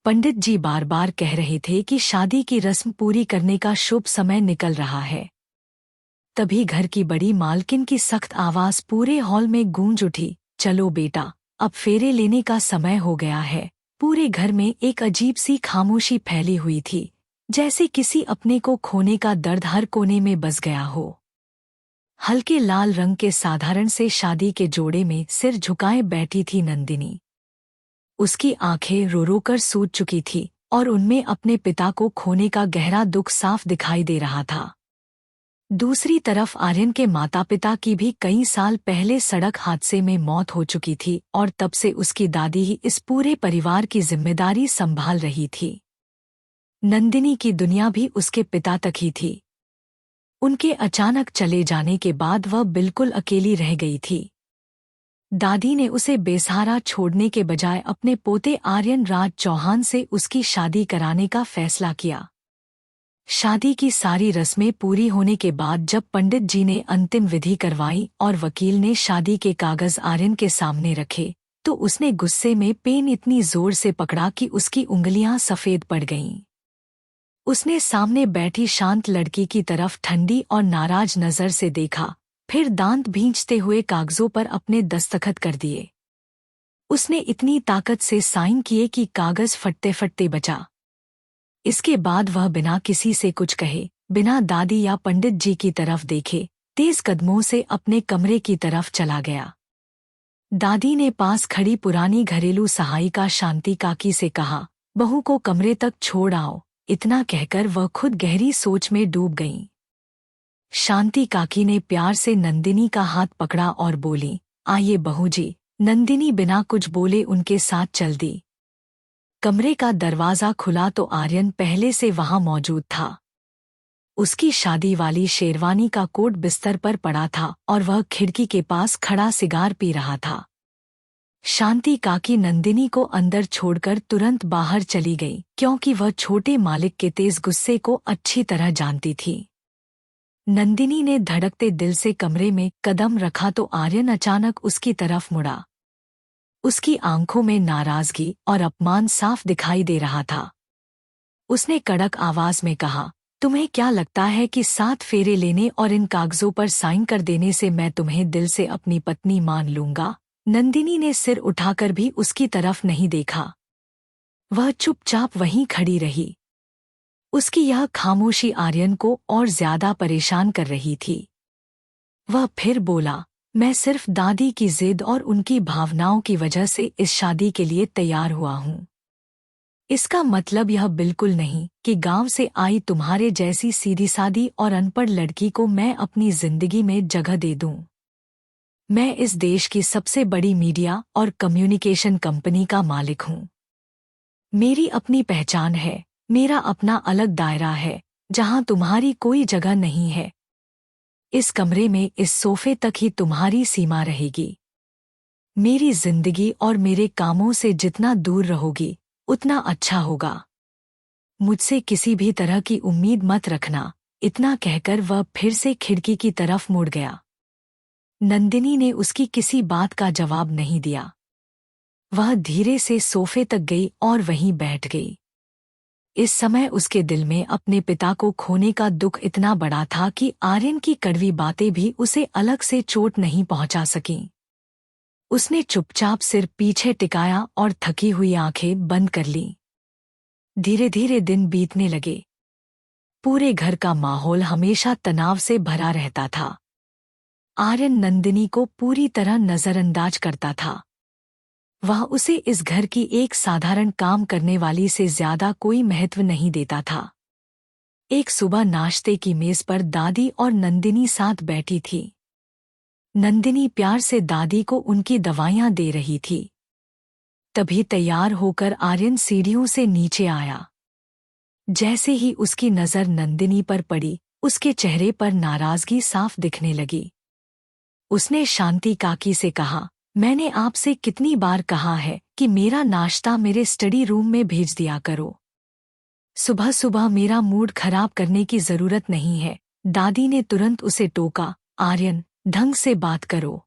पंडित जी बार बार कह रहे थे कि शादी की रस्म पूरी करने का शुभ समय निकल रहा है। तभी घर की बड़ी मालकिन की सख्त आवाज पूरे हॉल में गूंज उठी, चलो बेटा, अब फेरे लेने का समय हो गया है। पूरे घर में एक अजीब सी खामोशी फैली हुई थी, जैसे किसी अपने को खोने का दर्द हर कोने में बस गया हो। हल्के लाल रंग के साधारण से शादी के जोड़े में सिर झुकाए बैठी थी नंदिनी। उसकी आंखें रो रो कर सूज चुकी थी और उनमें अपने पिता को खोने का गहरा दुख साफ दिखाई दे रहा था। दूसरी तरफ आर्यन के माता पिता की भी कई साल पहले सड़क हादसे में मौत हो चुकी थी और तब से उसकी दादी ही इस पूरे परिवार की जिम्मेदारी संभाल रही थी। नंदिनी की दुनिया भी उसके पिता तक ही थी। उनके अचानक चले जाने के बाद वह बिल्कुल अकेली रह गई थी। दादी ने उसे बेसहारा छोड़ने के बजाय अपने पोते आर्यन राज चौहान से उसकी शादी कराने का फैसला किया। शादी की सारी रस्में पूरी होने के बाद जब पंडित जी ने अंतिम विधि करवाई और वकील ने शादी के कागज आर्यन के सामने रखे, तो उसने गुस्से में पेन इतनी जोर से पकड़ा कि उसकी उंगलियां सफेद पड़ गईं। उसने सामने बैठी शांत लड़की की तरफ ठंडी और नाराज नजर से देखा, फिर दांत भींचते हुए कागजों पर अपने दस्तखत कर दिए। उसने इतनी ताकत से साइन किए कि कागज फटते फटते बचा। इसके बाद वह बिना किसी से कुछ कहे, बिना दादी या पंडित जी की तरफ देखे, तेज कदमों से अपने कमरे की तरफ चला गया। दादी ने पास खड़ी पुरानी घरेलू सहायिका शांति काकी से कहा, बहू को कमरे तक छोड़ आओ। इतना कहकर वह खुद गहरी सोच में डूब गईं। शांति काकी ने प्यार से नंदिनी का हाथ पकड़ा और बोली, आइए बहू जी। नंदिनी बिना कुछ बोले उनके साथ चल दी। कमरे का दरवाजा खुला तो आर्यन पहले से वहां मौजूद था। उसकी शादी वाली शेरवानी का कोट बिस्तर पर पड़ा था और वह खिड़की के पास खड़ा सिगार पी रहा था। शांति काकी नंदिनी को अंदर छोड़कर तुरंत बाहर चली गई, क्योंकि वह छोटे मालिक के तेज गुस्से को अच्छी तरह जानती थी। नंदिनी ने धड़कते दिल से कमरे में कदम रखा तो आर्यन अचानक उसकी तरफ मुड़ा। उसकी आंखों में नाराजगी और अपमान साफ दिखाई दे रहा था। उसने कड़क आवाज में कहा, तुम्हें क्या लगता है कि 7 फेरे लेने और इन कागजों पर साइन कर देने से मैं तुम्हें दिल से अपनी पत्नी मान लूंगा? नंदिनी ने सिर उठाकर भी उसकी तरफ नहीं देखा। वह चुपचाप वहीं खड़ी रही। उसकी यह खामोशी आर्यन को और ज्यादा परेशान कर रही थी। वह फिर बोला, मैं सिर्फ दादी की जिद और उनकी भावनाओं की वजह से इस शादी के लिए तैयार हुआ हूँ। इसका मतलब यह बिल्कुल नहीं कि गांव से आई तुम्हारे जैसी सीधी सादी और अनपढ़ लड़की को मैं अपनी जिंदगी में जगह दे दूं। मैं इस देश की सबसे बड़ी मीडिया और कम्युनिकेशन कंपनी का मालिक हूँ। मेरी अपनी पहचान है, मेरा अपना अलग दायरा है, जहाँ तुम्हारी कोई जगह नहीं है। इस कमरे में इस सोफे तक ही तुम्हारी सीमा रहेगी। मेरी जिंदगी और मेरे कामों से जितना दूर रहोगी, उतना अच्छा होगा। मुझसे किसी भी तरह की उम्मीद मत रखना। इतना कहकर वह फिर से खिड़की की तरफ मुड़ गया। नंदिनी ने उसकी किसी बात का जवाब नहीं दिया। वह धीरे से सोफे तक गई और वहीं बैठ गई। इस समय उसके दिल में अपने पिता को खोने का दुख इतना बड़ा था कि आर्यन की कड़वी बातें भी उसे अलग से चोट नहीं पहुंचा सकीं। उसने चुपचाप सिर पीछे टिकाया और थकी हुई आंखें बंद कर लीं। धीरे धीरे दिन बीतने लगे। पूरे घर का माहौल हमेशा तनाव से भरा रहता था। आर्यन नंदिनी को पूरी तरह नजरअंदाज करता था। वह उसे इस घर की एक साधारण काम करने वाली से ज्यादा कोई महत्व नहीं देता था। एक सुबह नाश्ते की मेज पर दादी और नंदिनी साथ बैठी थी। नंदिनी प्यार से दादी को उनकी दवाइयां दे रही थी। तभी तैयार होकर आर्यन सीढ़ियों से नीचे आया। जैसे ही उसकी नजर नंदिनी पर पड़ी, उसके चेहरे पर नाराजगी साफ दिखने लगी। उसने शांति काकी से कहा, मैंने आपसे कितनी बार कहा है कि मेरा नाश्ता मेरे स्टडी रूम में भेज दिया करो। सुबह सुबह मेरा मूड खराब करने की जरूरत नहीं है। दादी ने तुरंत उसे टोका, आर्यन, ढंग से बात करो।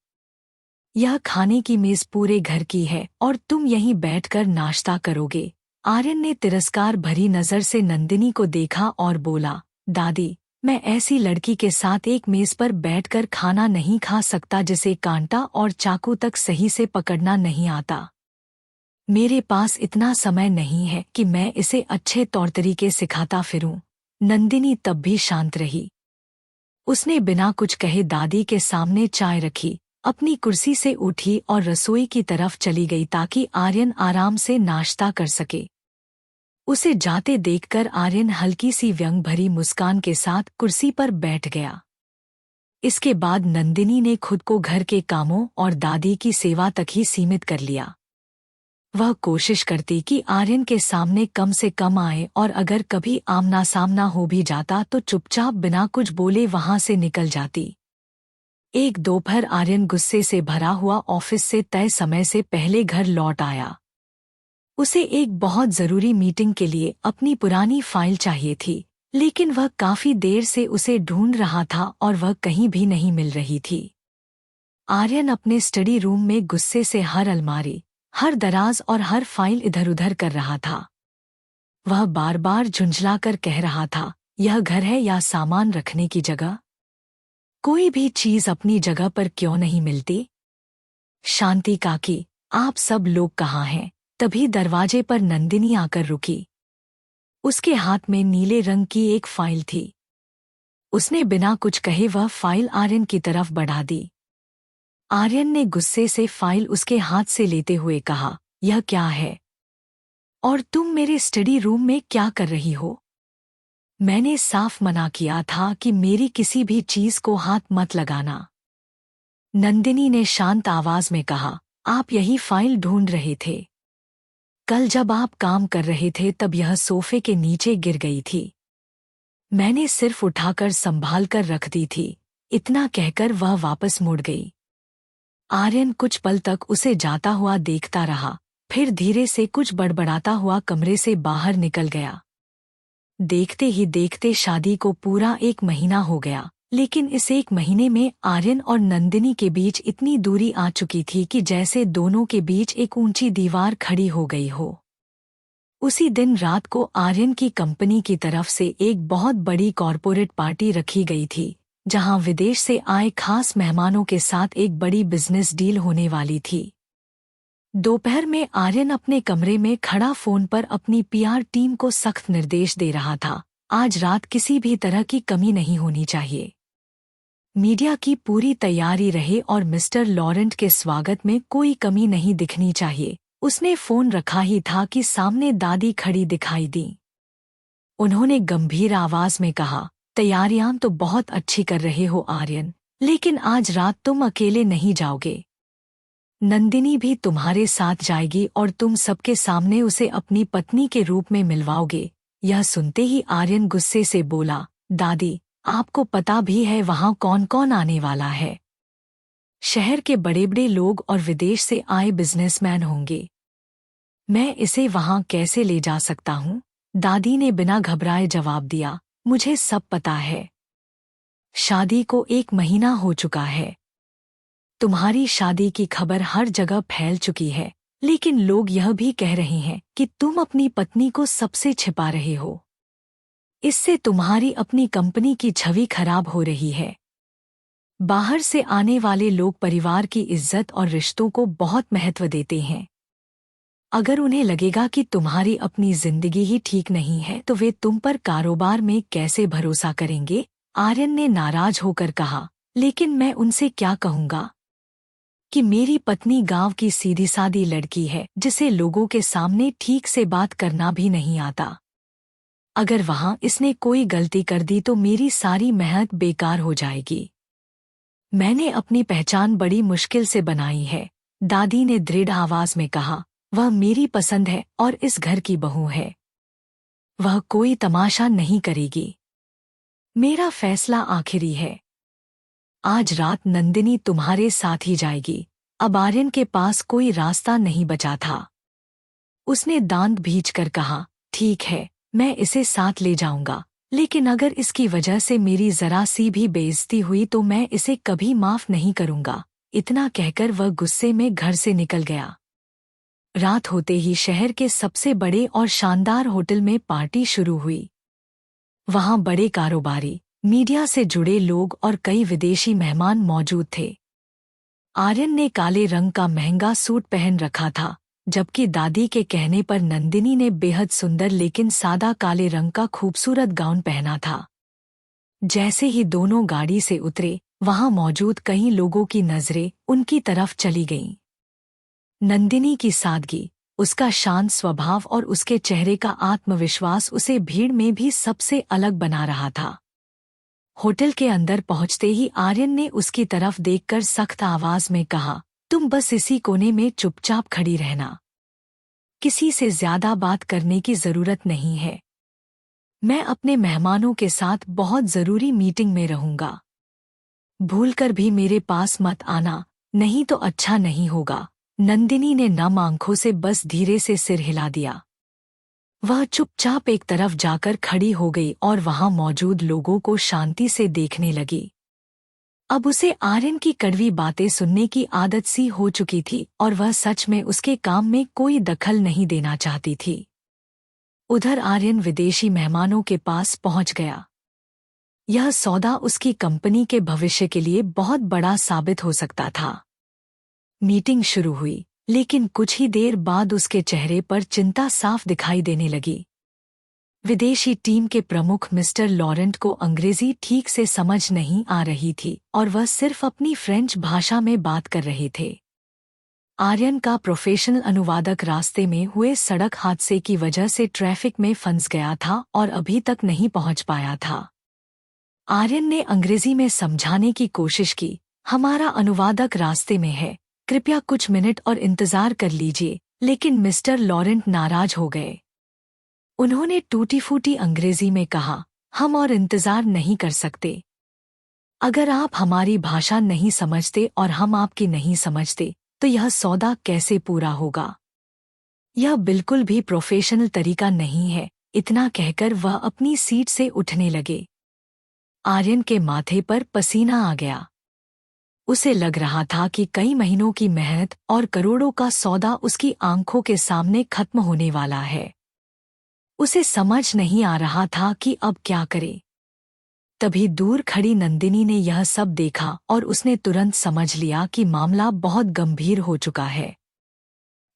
यह खाने की मेज पूरे घर की है और तुम यहीं बैठकर नाश्ता करोगे। आर्यन ने तिरस्कार भरी नजर से नंदिनी को देखा और बोला, दादी, मैं ऐसी लड़की के साथ एक मेज पर बैठकर खाना नहीं खा सकता जिसे कांटा और चाकू तक सही से पकड़ना नहीं आता। मेरे पास इतना समय नहीं है कि मैं इसे अच्छे तौर तरीके सिखाता फिरूं। नंदिनी तब भी शांत रही। उसने बिना कुछ कहे दादी के सामने चाय रखी, अपनी कुर्सी से उठी और रसोई की तरफ चली गई ताकि आर्यन आराम से नाश्ता कर सके। उसे जाते देखकर आर्यन हल्की सी व्यंग भरी मुस्कान के साथ कुर्सी पर बैठ गया। इसके बाद नंदिनी ने खुद को घर के कामों और दादी की सेवा तक ही सीमित कर लिया। वह कोशिश करती कि आर्यन के सामने कम से कम आए और अगर कभी आमना सामना हो भी जाता तो चुपचाप बिना कुछ बोले वहां से निकल जाती। एक दोपहर आर्यन गुस्से से भरा हुआ ऑफिस से तय समय से पहले घर लौट आया। उसे एक बहुत जरूरी मीटिंग के लिए अपनी पुरानी फाइल चाहिए थी, लेकिन वह काफी देर से उसे ढूंढ रहा था और वह कहीं भी नहीं मिल रही थी। आर्यन अपने स्टडी रूम में गुस्से से हर अलमारी, हर दराज और हर फाइल इधर-उधर कर रहा था। वह बार बार झुंझलाकर कह रहा था, यह घर है या सामान रखने की जगह? कोई भी चीज अपनी जगह पर क्यों नहीं मिलती? शांति काकी, आप सब लोग कहाँ हैं? तभी दरवाजे पर नंदिनी आकर रुकी। उसके हाथ में नीले रंग की एक फाइल थी। उसने बिना कुछ कहे वह फाइल आर्यन की तरफ बढ़ा दी। आर्यन ने गुस्से से फाइल उसके हाथ से लेते हुए कहा, यह क्या है? और तुम मेरे स्टडी रूम में क्या कर रही हो? मैंने साफ मना किया था कि मेरी किसी भी चीज को हाथ मत लगाना। नंदिनी ने शांत आवाज में कहा, आप यही फाइल ढूंढ रहे थे। कल जब आप काम कर रहे थे तब यह सोफे के नीचे गिर गई थी। मैंने सिर्फ उठाकर संभाल कर रख दी थी। इतना कहकर वह वापस मुड़ गई। आर्यन कुछ पल तक उसे जाता हुआ देखता रहा, फिर धीरे से कुछ बड़बड़ाता हुआ कमरे से बाहर निकल गया। देखते ही देखते शादी को पूरा 1 महीना हो गया, लेकिन इस 1 महीने में आर्यन और नंदिनी के बीच इतनी दूरी आ चुकी थी कि जैसे दोनों के बीच एक ऊंची दीवार खड़ी हो गई हो। उसी दिन रात को आर्यन की कंपनी की तरफ से एक बहुत बड़ी कॉरपोरेट पार्टी रखी गई थी, जहां विदेश से आए खास मेहमानों के साथ एक बड़ी बिजनेस डील होने वाली थी। दोपहर में आर्यन अपने कमरे में खड़ा फोन पर अपनी पीआर टीम को सख्त निर्देश दे रहा था, आज रात किसी भी तरह की कमी नहीं होनी चाहिए। मीडिया की पूरी तैयारी रहे और मिस्टर लॉरेंट के स्वागत में कोई कमी नहीं दिखनी चाहिए। उसने फोन रखा ही था कि सामने दादी खड़ी दिखाई दी। उन्होंने गंभीर आवाज में कहा, तैयारियां तो बहुत अच्छी कर रहे हो आर्यन, लेकिन आज रात तुम अकेले नहीं जाओगे। नंदिनी भी तुम्हारे साथ जाएगी और तुम सबके सामने उसे अपनी पत्नी के रूप में मिलवाओगे। यह सुनते ही आर्यन गुस्से से बोला, दादी, आपको पता भी है वहां कौन कौन आने वाला है? शहर के बड़े बड़े लोग और विदेश से आए बिजनेसमैन होंगे। मैं इसे वहां कैसे ले जा सकता हूं? दादी ने बिना घबराए जवाब दिया, मुझे सब पता है। शादी को 1 महीना हो चुका है। तुम्हारी शादी की खबर हर जगह फैल चुकी है, लेकिन लोग यह भी कह रहे हैं कि तुम अपनी पत्नी को सबसे छिपा रहे हो। इससे तुम्हारी अपनी कंपनी की छवि खराब हो रही है। बाहर से आने वाले लोग परिवार की इज्जत और रिश्तों को बहुत महत्व देते हैं। अगर उन्हें लगेगा कि तुम्हारी अपनी जिंदगी ही ठीक नहीं है तो वे तुम पर कारोबार में कैसे भरोसा करेंगे? आर्यन ने नाराज होकर कहा, लेकिन मैं उनसे क्या कहूंगा कि मेरी पत्नी गांव की सीधी सादी लड़की है जिसे लोगों के सामने ठीक से बात करना भी नहीं आता। अगर वहां इसने कोई गलती कर दी तो मेरी सारी मेहनत बेकार हो जाएगी। मैंने अपनी पहचान बड़ी मुश्किल से बनाई है, दादी ने दृढ़ आवाज में कहा। वह मेरी पसंद है और इस घर की बहू है। वह कोई तमाशा नहीं करेगी। मेरा फैसला आखिरी है। आज रात नंदिनी तुम्हारे साथ ही जाएगी। अब आर्यन के पास कोई रास्ता नहीं बचा था। उसने दांत भींचकर कहा, ठीक है, मैं इसे साथ ले जाऊंगा, लेकिन अगर इसकी वजह से मेरी जरा सी भी बेइज्जती हुई तो मैं इसे कभी माफ नहीं करूंगा। इतना कहकर वह गुस्से में घर से निकल गया। रात होते ही शहर के सबसे बड़े और शानदार होटल में पार्टी शुरू हुई। वहां बड़े कारोबारी, मीडिया से जुड़े लोग और कई विदेशी मेहमान मौजूद थे। आर्यन ने काले रंग का महंगा सूट पहन रखा था, जबकि दादी के कहने पर नंदिनी ने बेहद सुंदर लेकिन सादा काले रंग का खूबसूरत गाउन पहना था। जैसे ही दोनों गाड़ी से उतरे, वहां मौजूद कई लोगों की नजरें उनकी तरफ चली गईं। नंदिनी की सादगी, उसका शांत स्वभाव और उसके चेहरे का आत्मविश्वास उसे भीड़ में भी सबसे अलग बना रहा था। होटल के अंदर पहुंचते ही आर्यन ने उसकी तरफ देखकर सख्त आवाज में कहा, तुम बस इसी कोने में चुपचाप खड़ी रहना। किसी से ज्यादा बात करने की जरूरत नहीं है। मैं अपने मेहमानों के साथ बहुत जरूरी मीटिंग में रहूंगा। भूलकर भी मेरे पास मत आना, नहीं तो अच्छा नहीं होगा। नंदिनी ने नम आंखों से बस धीरे से सिर हिला दिया। वह चुपचाप एक तरफ जाकर खड़ी हो गई और वहां मौजूद लोगों को शांति से देखने लगी। अब उसे आर्यन की कड़वी बातें सुनने की आदत सी हो चुकी थी और वह सच में उसके काम में कोई दखल नहीं देना चाहती थी। उधर आर्यन विदेशी मेहमानों के पास पहुंच गया। यह सौदा उसकी कंपनी के भविष्य के लिए बहुत बड़ा साबित हो सकता था। मीटिंग शुरू हुई, लेकिन कुछ ही देर बाद उसके चेहरे पर चिंता साफ दिखाई देने लगी। विदेशी टीम के प्रमुख मिस्टर लॉरेंट को अंग्रेजी ठीक से समझ नहीं आ रही थी और वह सिर्फ अपनी फ्रेंच भाषा में बात कर रहे थे। आर्यन का प्रोफेशनल अनुवादक रास्ते में हुए सड़क हादसे की वजह से ट्रैफिक में फंस गया था और अभी तक नहीं पहुंच पाया था। आर्यन ने अंग्रेजी में समझाने की कोशिश की, हमारा अनुवादक रास्ते में है, कृपया कुछ मिनट और इंतजार कर लीजिए, लेकिन मिस्टर लॉरेंट नाराज हो गए। उन्होंने टूटी फूटी अंग्रेजी में कहा, हम और इंतजार नहीं कर सकते। अगर आप हमारी भाषा नहीं समझते और हम आपकी नहीं समझते, तो यह सौदा कैसे पूरा होगा? यह बिल्कुल भी प्रोफेशनल तरीका नहीं है। इतना कहकर वह अपनी सीट से उठने लगे। आर्यन के माथे पर पसीना आ गया। उसे लग रहा था कि कई महीनों की मेहनत और करोड़ों का सौदा उसकी आंखों के सामने खत्म होने वाला है। उसे समझ नहीं आ रहा था कि अब क्या करे। तभी दूर खड़ी नंदिनी ने यह सब देखा और उसने तुरंत समझ लिया कि मामला बहुत गंभीर हो चुका है।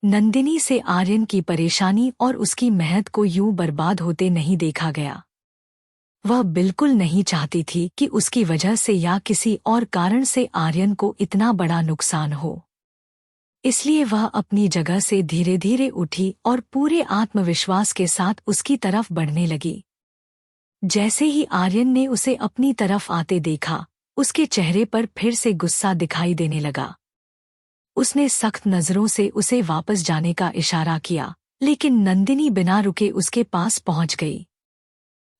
नंदिनी से आर्यन की परेशानी और उसकी मेहनत को यूं बर्बाद होते नहीं देखा गया। वह बिल्कुल नहीं चाहती थी कि उसकी वजह से या किसी और कारण से आर्यन को इतना बड़ा नुकसान हो। इसलिए वह अपनी जगह से धीरे धीरे उठी और पूरे आत्मविश्वास के साथ उसकी तरफ बढ़ने लगी। जैसे ही आर्यन ने उसे अपनी तरफ आते देखा, उसके चेहरे पर फिर से गुस्सा दिखाई देने लगा। उसने सख्त नजरों से उसे वापस जाने का इशारा किया, लेकिन नंदिनी बिना रुके उसके पास पहुंच गई।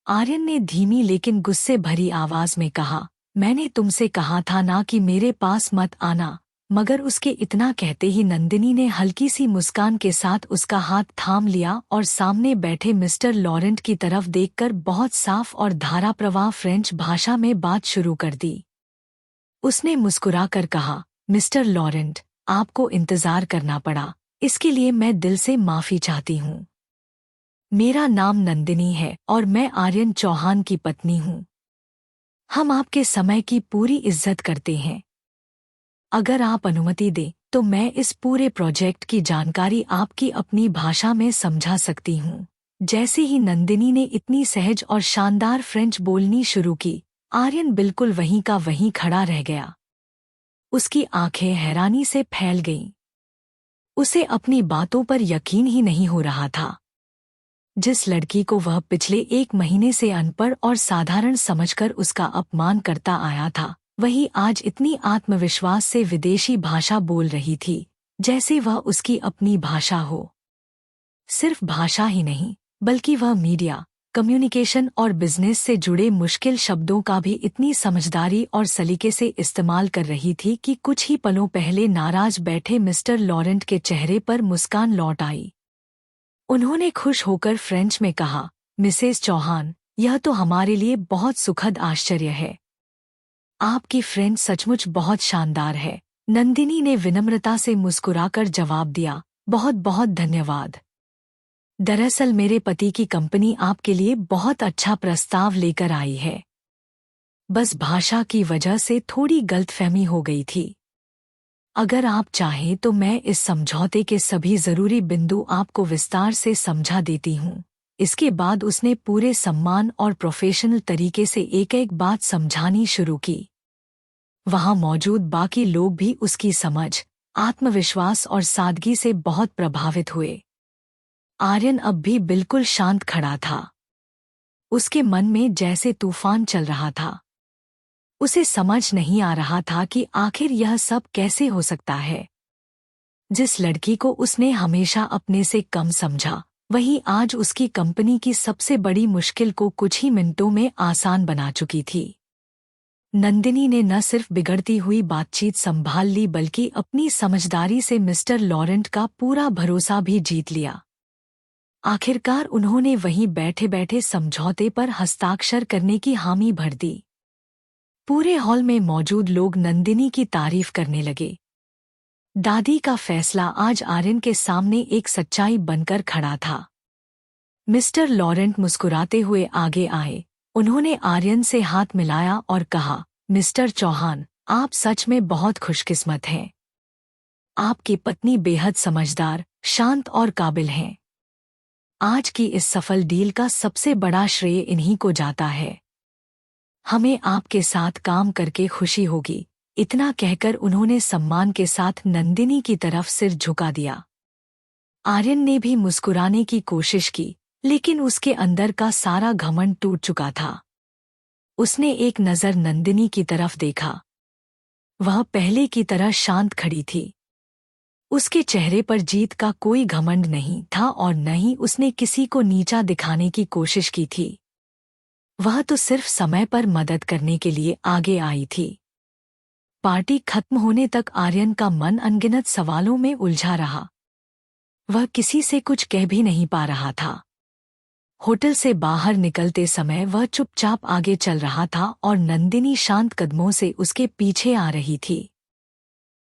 आर्यन ने धीमी लेकिन गुस्से भरी आवाज में कहा, मैंने तुमसे कहा था ना कि मेरे पास मत आना। मगर उसके इतना कहते ही नंदिनी ने हल्की सी मुस्कान के साथ उसका हाथ थाम लिया और सामने बैठे मिस्टर लॉरेंट की तरफ देखकर बहुत साफ और धाराप्रवाह फ्रेंच भाषा में बात शुरू कर दी। उसने मुस्कुराकर कहा, मिस्टर लॉरेंट, आपको इंतजार करना पड़ा, इसके लिए मैं दिल से माफी चाहती हूँ। मेरा नाम नंदिनी है और मैं आर्यन चौहान की पत्नी हूँ। हम आपके समय की पूरी इज्जत करते हैं। अगर आप अनुमति दें तो मैं इस पूरे प्रोजेक्ट की जानकारी आपकी अपनी भाषा में समझा सकती हूँ। जैसे ही नंदिनी ने इतनी सहज और शानदार फ्रेंच बोलनी शुरू की, आर्यन बिल्कुल वहीं का वहीं खड़ा रह गया। उसकी आंखें हैरानी से फैल गईं। उसे अपनी बातों पर यकीन ही नहीं हो रहा था। जिस लड़की को वह पिछले 1 महीने से अनपढ़ और साधारण समझकर उसका अपमान करता आया था, वही आज इतनी आत्मविश्वास से विदेशी भाषा बोल रही थी, जैसे वह उसकी अपनी भाषा हो। सिर्फ भाषा ही नहीं, बल्कि वह मीडिया, कम्युनिकेशन और बिजनेस से जुड़े मुश्किल शब्दों का भी इतनी समझदारी और सलीके से इस्तेमाल कर रही थी कि कुछ ही पलों पहले नाराज बैठे मिस्टर लॉरेंट के चेहरे पर मुस्कान लौट आई। उन्होंने खुश होकर फ्रेंच में कहा, मिसेस चौहान, यह तो हमारे लिए बहुत सुखद आश्चर्य है। आपकी फ्रेंच सचमुच बहुत शानदार है। नंदिनी ने विनम्रता से मुस्कुराकर जवाब दिया, बहुत बहुत धन्यवाद। दरअसल मेरे पति की कंपनी आपके लिए बहुत अच्छा प्रस्ताव लेकर आई है। बस भाषा की वजह से थोड़ी गलतफहमी हो गई थी। अगर आप चाहें तो मैं इस समझौते के सभी जरूरी बिंदु आपको विस्तार से समझा देती हूँ। इसके बाद उसने पूरे सम्मान और प्रोफेशनल तरीके से एक एक बात समझानी शुरू की। वहां मौजूद बाकी लोग भी उसकी समझ, आत्मविश्वास और सादगी से बहुत प्रभावित हुए। आर्यन अब भी बिल्कुल शांत खड़ा था। उसके मन में जैसे तूफान चल रहा था। उसे समझ नहीं आ रहा था कि आखिर यह सब कैसे हो सकता है। जिस लड़की को उसने हमेशा अपने से कम समझा, वही आज उसकी कंपनी की सबसे बड़ी मुश्किल को कुछ ही मिनटों में आसान बना चुकी थी। नंदिनी ने न सिर्फ बिगड़ती हुई बातचीत संभाल ली बल्कि अपनी समझदारी से मिस्टर लॉरेंट का पूरा भरोसा भी जीत लिया। आखिरकार उन्होंने वहीं बैठे बैठे समझौते पर हस्ताक्षर करने की हामी भर दी। पूरे हॉल में मौजूद लोग नंदिनी की तारीफ करने लगे। दादी का फैसला आज आर्यन के सामने एक सच्चाई बनकर खड़ा था। मिस्टर लॉरेंट मुस्कुराते हुए आगे आए। उन्होंने आर्यन से हाथ मिलाया और कहा, मिस्टर चौहान, आप सच में बहुत खुशकिस्मत हैं। आपकी पत्नी बेहद समझदार, शांत और काबिल हैं। आज की इस सफल डील का सबसे बड़ा श्रेय इन्हीं को जाता है। हमें आपके साथ काम करके खुशी होगी। इतना कहकर उन्होंने सम्मान के साथ नंदिनी की तरफ सिर झुका दिया। आर्यन ने भी मुस्कुराने की कोशिश की, लेकिन उसके अंदर का सारा घमंड टूट चुका था। उसने एक नज़र नंदिनी की तरफ देखा। वह पहले की तरह शांत खड़ी थी। उसके चेहरे पर जीत का कोई घमंड नहीं था और न ही उसने किसी को नीचा दिखाने की कोशिश की थी। वह तो सिर्फ समय पर मदद करने के लिए आगे आई थी। पार्टी खत्म होने तक आर्यन का मन अनगिनत सवालों में उलझा रहा। वह किसी से कुछ कह भी नहीं पा रहा था। होटल से बाहर निकलते समय वह चुपचाप आगे चल रहा था और नंदिनी शांत कदमों से उसके पीछे आ रही थी।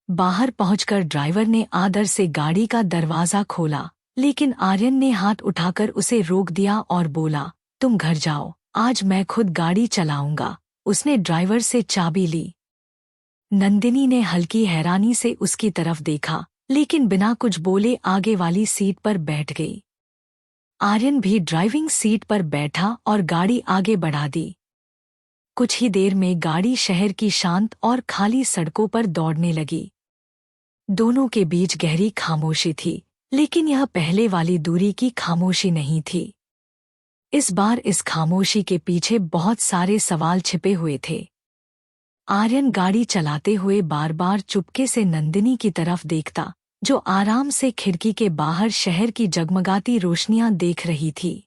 बाहर पहुंचकर ड्राइवर ने आदर से गाड़ी का दरवाजा खोला, लेकिन आर्यन ने हाथ उठाकर उसे रोक दिया और बोला, तुम घर जाओ, आज मैं खुद गाड़ी चलाऊंगा। उसने ड्राइवर से चाबी ली। नंदिनी ने हल्की हैरानी से उसकी तरफ देखा, लेकिन बिना कुछ बोले आगे वाली सीट पर बैठ गई। आर्यन भी ड्राइविंग सीट पर बैठा और गाड़ी आगे बढ़ा दी। कुछ ही देर में गाड़ी शहर की शांत और खाली सड़कों पर दौड़ने लगी। दोनों के बीच गहरी खामोशी थी, लेकिन यह पहले वाली दूरी की खामोशी नहीं थी। इस बार इस खामोशी के पीछे बहुत सारे सवाल छिपे हुए थे। आर्यन गाड़ी चलाते हुए बार बार चुपके से नंदिनी की तरफ देखता, जो आराम से खिड़की के बाहर शहर की जगमगाती रोशनियां देख रही थी।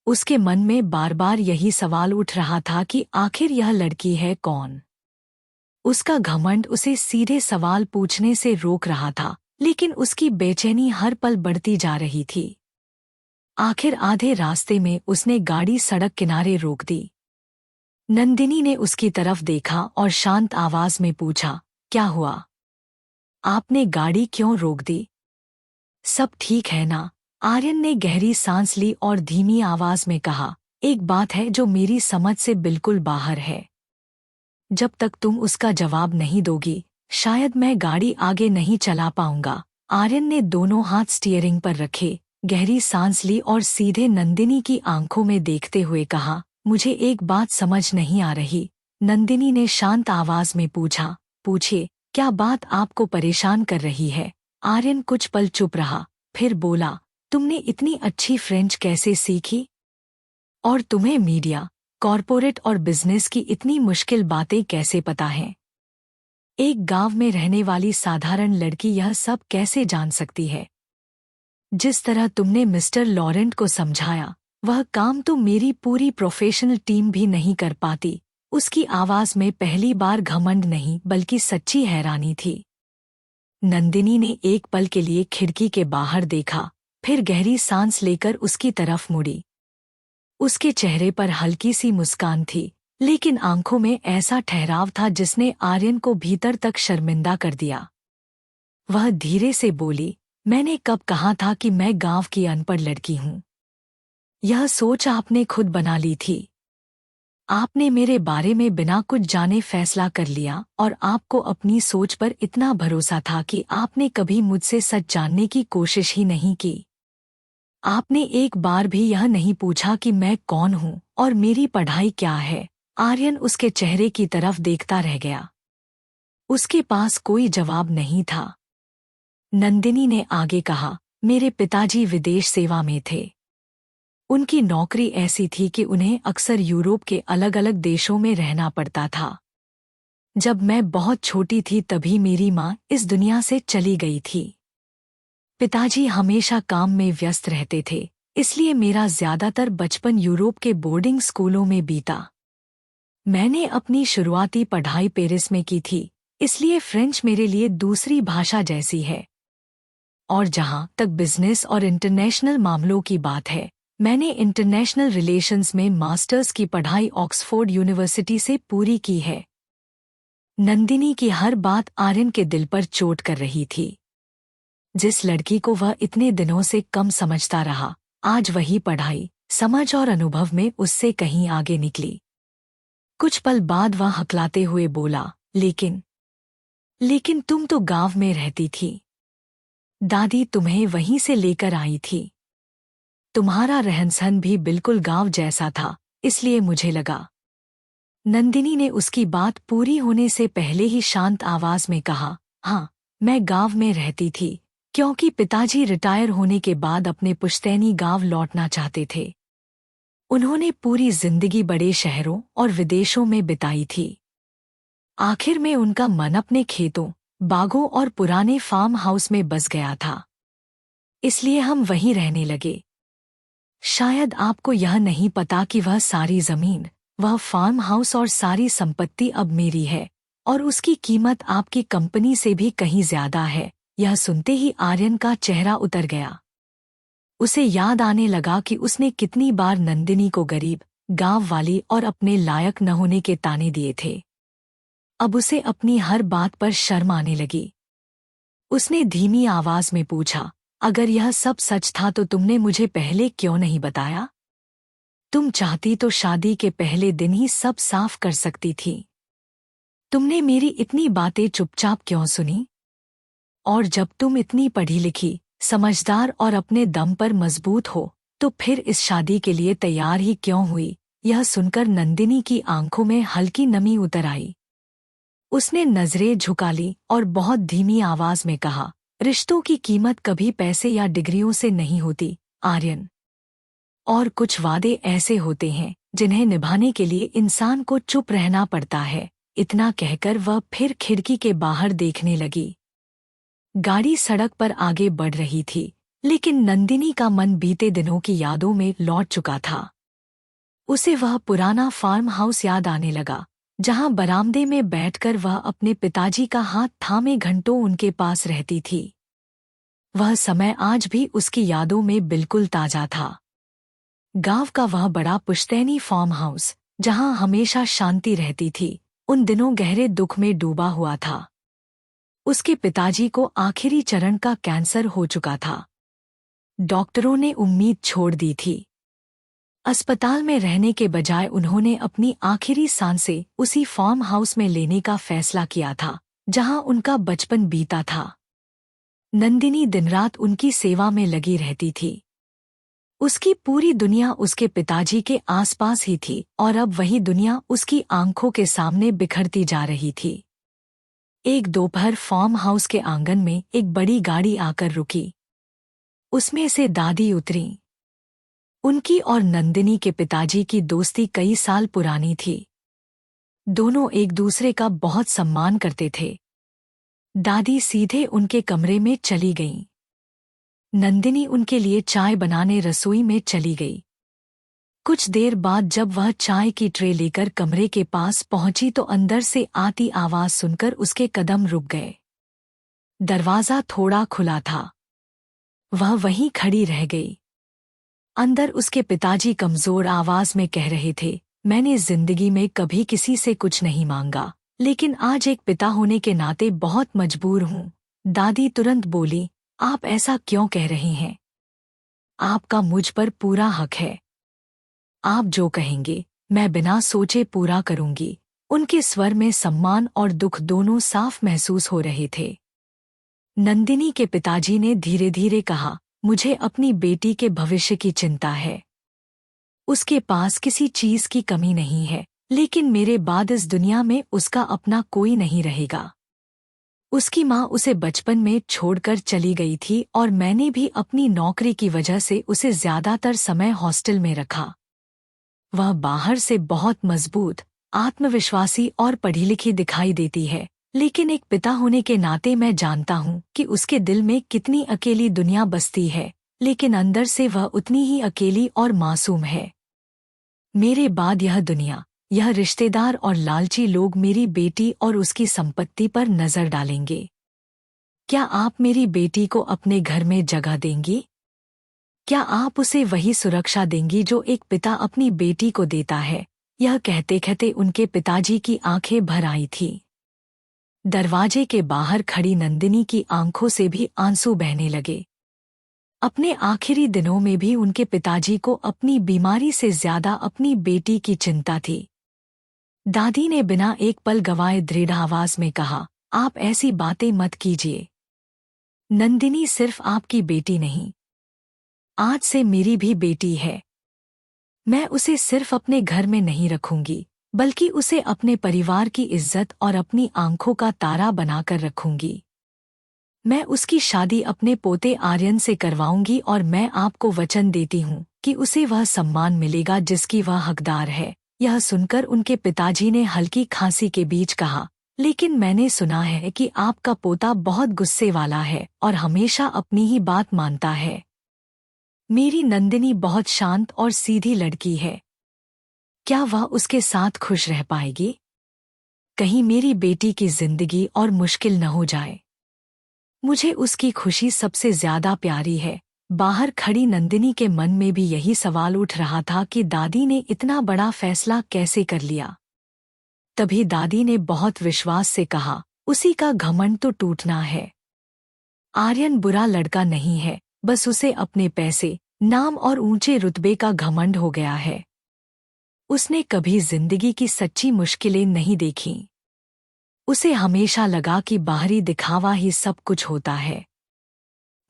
उसके मन में बार बार यही सवाल उठ रहा था कि आखिर यह लड़की है कौन। उसका घमंड उसे सीधे सवाल पूछने से रोक रहा था, लेकिन उसकी बेचैनी हर पल बढ़ती जा रही थी। आखिर आधे रास्ते में उसने गाड़ी सड़क किनारे रोक दी। नंदिनी ने उसकी तरफ देखा और शांत आवाज में पूछा, क्या हुआ? आपने गाड़ी क्यों रोक दी? सब ठीक है ना? आर्यन ने गहरी सांस ली और धीमी आवाज में कहा, एक बात है जो मेरी समझ से बिल्कुल बाहर है। जब तक तुम उसका जवाब नहीं दोगी, शायद मैं गाड़ी आगे नहीं चला पाऊंगा। आर्यन ने दोनों हाथ स्टीयरिंग पर रखे, गहरी सांस ली और सीधे नंदिनी की आंखों में देखते हुए कहा, मुझे एक बात समझ नहीं आ रही। नंदिनी ने शांत आवाज में पूछा, पूछिए, क्या बात आपको परेशान कर रही है? आर्यन कुछ पल चुप रहा, फिर बोला, तुमने इतनी अच्छी फ्रेंच कैसे सीखी? और तुम्हें मीडिया, कॉरपोरेट और बिजनेस की इतनी मुश्किल बातें कैसे पता हैं? एक गांव में रहने वाली साधारण लड़की यह सब कैसे जान सकती है? जिस तरह तुमने मिस्टर लॉरेंट को समझाया, वह काम तो मेरी पूरी प्रोफेशनल टीम भी नहीं कर पाती। उसकी आवाज में पहली बार घमंड नहीं बल्कि सच्ची हैरानी थी। नंदिनी ने एक पल के लिए खिड़की के बाहर देखा, फिर गहरी सांस लेकर उसकी तरफ मुड़ी। उसके चेहरे पर हल्की सी मुस्कान थी, लेकिन आंखों में ऐसा ठहराव था जिसने आर्यन को भीतर तक शर्मिंदा कर दिया। वह धीरे से बोली, मैंने कब कहा था कि मैं गांव की अनपढ़ लड़की हूं? यह सोच आपने खुद बना ली थी। आपने मेरे बारे में बिना कुछ जाने फैसला कर लिया और आपको अपनी सोच पर इतना भरोसा था कि आपने कभी मुझसे सच जानने की कोशिश ही नहीं की। आपने एक बार भी यह नहीं पूछा कि मैं कौन हूं और मेरी पढ़ाई क्या है। आर्यन उसके चेहरे की तरफ देखता रह गया। उसके पास कोई जवाब नहीं था। नंदिनी ने आगे कहा, मेरे पिताजी विदेश सेवा में थे। उनकी नौकरी ऐसी थी कि उन्हें अक्सर यूरोप के अलग अलग देशों में रहना पड़ता था। जब मैं बहुत छोटी थी तभी मेरी माँ इस दुनिया से चली गई थी। पिताजी हमेशा काम में व्यस्त रहते थे, इसलिए मेरा ज्यादातर बचपन यूरोप के बोर्डिंग स्कूलों में बीता। मैंने अपनी शुरुआती पढ़ाई पेरिस में की थी, इसलिए फ्रेंच मेरे लिए दूसरी भाषा जैसी है। और जहाँ तक बिजनेस और इंटरनेशनल मामलों की बात है, मैंने इंटरनेशनल रिलेशंस में मास्टर्स की पढ़ाई ऑक्सफोर्ड यूनिवर्सिटी से पूरी की है। नंदिनी की हर बात आर्यन के दिल पर चोट कर रही थी। जिस लड़की को वह इतने दिनों से कम समझता रहा, आज वही पढ़ाई, समझ और अनुभव में उससे कहीं आगे निकली। कुछ पल बाद वह हकलाते हुए बोला, लेकिन तुम तो गांव में रहती थी। दादी तुम्हें वहीं से लेकर आई थी। तुम्हारा रहन-सहन भी बिल्कुल गांव जैसा था, इसलिए मुझे लगा। नंदिनी ने उसकी बात पूरी होने से पहले ही शांत आवाज में कहा, हाँ, मैं गांव में रहती थी, क्योंकि पिताजी रिटायर होने के बाद अपने पुश्तैनी गांव लौटना चाहते थे। उन्होंने पूरी जिंदगी बड़े शहरों और विदेशों में बिताई थी। आखिर में उनका मन अपने खेतों, बागों और पुराने फार्म हाउस में बस गया था। इसलिए हम वहीं रहने लगे। शायद आपको यह नहीं पता कि वह सारी जमीन, वह फार्म हाउस और सारी संपत्ति अब मेरी है, और उसकी कीमत आपकी कंपनी से भी कहीं ज्यादा है। यह सुनते ही आर्यन का चेहरा उतर गया। उसे याद आने लगा कि उसने कितनी बार नंदिनी को गरीब, गांव वाली और अपने लायक न होने के ताने दिए थे। अब उसे अपनी हर बात पर शर्म आने लगी। उसने धीमी आवाज में पूछा, अगर यह सब सच था तो तुमने मुझे पहले क्यों नहीं बताया? तुम चाहती तो शादी के पहले दिन ही सब साफ कर सकती थी। तुमने मेरी इतनी बातें चुपचाप क्यों सुनी? और जब तुम इतनी पढ़ी लिखी, समझदार और अपने दम पर मजबूत हो, तो फिर इस शादी के लिए तैयार ही क्यों हुई? यह सुनकर नंदिनी की आंखों में हल्की नमी उतर आई। उसने नजरें झुका ली और बहुत धीमी आवाज में कहा, रिश्तों की कीमत कभी पैसे या डिग्रियों से नहीं होती, आर्यन। और कुछ वादे ऐसे होते हैं जिन्हें निभाने के लिए इंसान को चुप रहना पड़ता है। इतना कहकर वह फिर खिड़की के बाहर देखने लगी। गाड़ी सड़क पर आगे बढ़ रही थी, लेकिन नंदिनी का मन बीते दिनों की यादों में लौट चुका था। उसे वह पुराना फार्म हाउस याद आने लगा, जहां बरामदे में बैठकर वह अपने पिताजी का हाथ थामे घंटों उनके पास रहती थी। वह समय आज भी उसकी यादों में बिल्कुल ताजा था। गांव का वह बड़ा पुश्तैनी फार्म हाउस, जहां हमेशा शांति रहती थी, उन दिनों गहरे दुख में डूबा हुआ था। उसके पिताजी को आखिरी चरण का कैंसर हो चुका था। डॉक्टरों ने उम्मीद छोड़ दी थी। अस्पताल में रहने के बजाय उन्होंने अपनी आखिरी सांसें उसी फार्म हाउस में लेने का फैसला किया था, जहां उनका बचपन बीता था। नंदिनी दिनरात उनकी सेवा में लगी रहती थी। उसकी पूरी दुनिया उसके पिताजी के आसपास ही थी और अब वही दुनिया उसकी आंखों के सामने बिखरती जा रही थी। एक दोपहर फार्म हाउस के आंगन में एक बड़ी गाड़ी आकर रुकी। उसमें से दादी उतरीं। उनकी और नंदिनी के पिताजी की दोस्ती कई साल पुरानी थी। दोनों एक दूसरे का बहुत सम्मान करते थे। दादी सीधे उनके कमरे में चली गईं। नंदिनी उनके लिए चाय बनाने रसोई में चली गई। कुछ देर बाद जब वह चाय की ट्रे लेकर कमरे के पास पहुंची तो अंदर से आती आवाज सुनकर उसके कदम रुक गए। दरवाजा थोड़ा खुला था। वह वहीं खड़ी रह गई। अंदर उसके पिताजी कमजोर आवाज में कह रहे थे, मैंने जिंदगी में कभी किसी से कुछ नहीं मांगा, लेकिन आज एक पिता होने के नाते बहुत मजबूर हूँ। दादी तुरंत बोली, आप ऐसा क्यों कह रही हैं? आपका मुझ पर पूरा हक है। आप जो कहेंगे मैं बिना सोचे पूरा करूंगी। उनके स्वर में सम्मान और दुख दोनों साफ महसूस हो रहे थे। नंदिनी के पिताजी ने धीरे धीरे कहा, मुझे अपनी बेटी के भविष्य की चिंता है। उसके पास किसी चीज की कमी नहीं है, लेकिन मेरे बाद इस दुनिया में उसका अपना कोई नहीं रहेगा। उसकी माँ उसे बचपन में छोड़कर चली गई थी और मैंने भी अपनी नौकरी की वजह से उसे ज्यादातर समय हॉस्टल में रखा। वह बाहर से बहुत मजबूत, आत्मविश्वासी और पढ़ी लिखी दिखाई देती है, लेकिन एक पिता होने के नाते मैं जानता हूँ कि उसके दिल में कितनी अकेली दुनिया बसती है, लेकिन अंदर से वह उतनी ही अकेली और मासूम है। मेरे बाद यह दुनिया, यह रिश्तेदार और लालची लोग मेरी बेटी और उसकी संपत्ति पर नजर डालेंगे। क्या आप मेरी बेटी को अपने घर में जगह देंगी? क्या आप उसे वही सुरक्षा देंगी जो एक पिता अपनी बेटी को देता है? यह कहते कहते उनके पिताजी की आंखें भर आई थीं। दरवाजे के बाहर खड़ी नंदिनी की आंखों से भी आंसू बहने लगे। अपने आखिरी दिनों में भी उनके पिताजी को अपनी बीमारी से ज्यादा अपनी बेटी की चिंता थी। दादी ने बिना एक पल गवाए दृढ़ आवाज में कहा, आप ऐसी बातें मत कीजिए। नंदिनी सिर्फ आपकी बेटी नहीं, आज से मेरी भी बेटी है। मैं उसे सिर्फ अपने घर में नहीं रखूंगी, बल्कि उसे अपने परिवार की इज्जत और अपनी आंखों का तारा बनाकर रखूंगी। मैं उसकी शादी अपने पोते आर्यन से करवाऊंगी और मैं आपको वचन देती हूँ कि उसे वह सम्मान मिलेगा जिसकी वह हकदार है। यह सुनकर उनके पिताजी ने हल्की खांसी के बीच कहा, लेकिन मैंने सुना है कि आपका पोता बहुत गुस्से वाला है और हमेशा अपनी ही बात मानता है। मेरी नंदिनी बहुत शांत और सीधी लड़की है। क्या वह उसके साथ खुश रह पाएगी? कहीं मेरी बेटी की जिंदगी और मुश्किल न हो जाए। मुझे उसकी खुशी सबसे ज्यादा प्यारी है। बाहर खड़ी नंदिनी के मन में भी यही सवाल उठ रहा था कि दादी ने इतना बड़ा फैसला कैसे कर लिया। तभी दादी ने बहुत विश्वास से कहा, उसी का घमंड तो टूटना है। आर्यन बुरा लड़का नहीं है, बस उसे अपने पैसे, नाम और ऊंचे रुतबे का घमंड हो गया है। उसने कभी जिंदगी की सच्ची मुश्किलें नहीं देखीं। उसे हमेशा लगा कि बाहरी दिखावा ही सब कुछ होता है।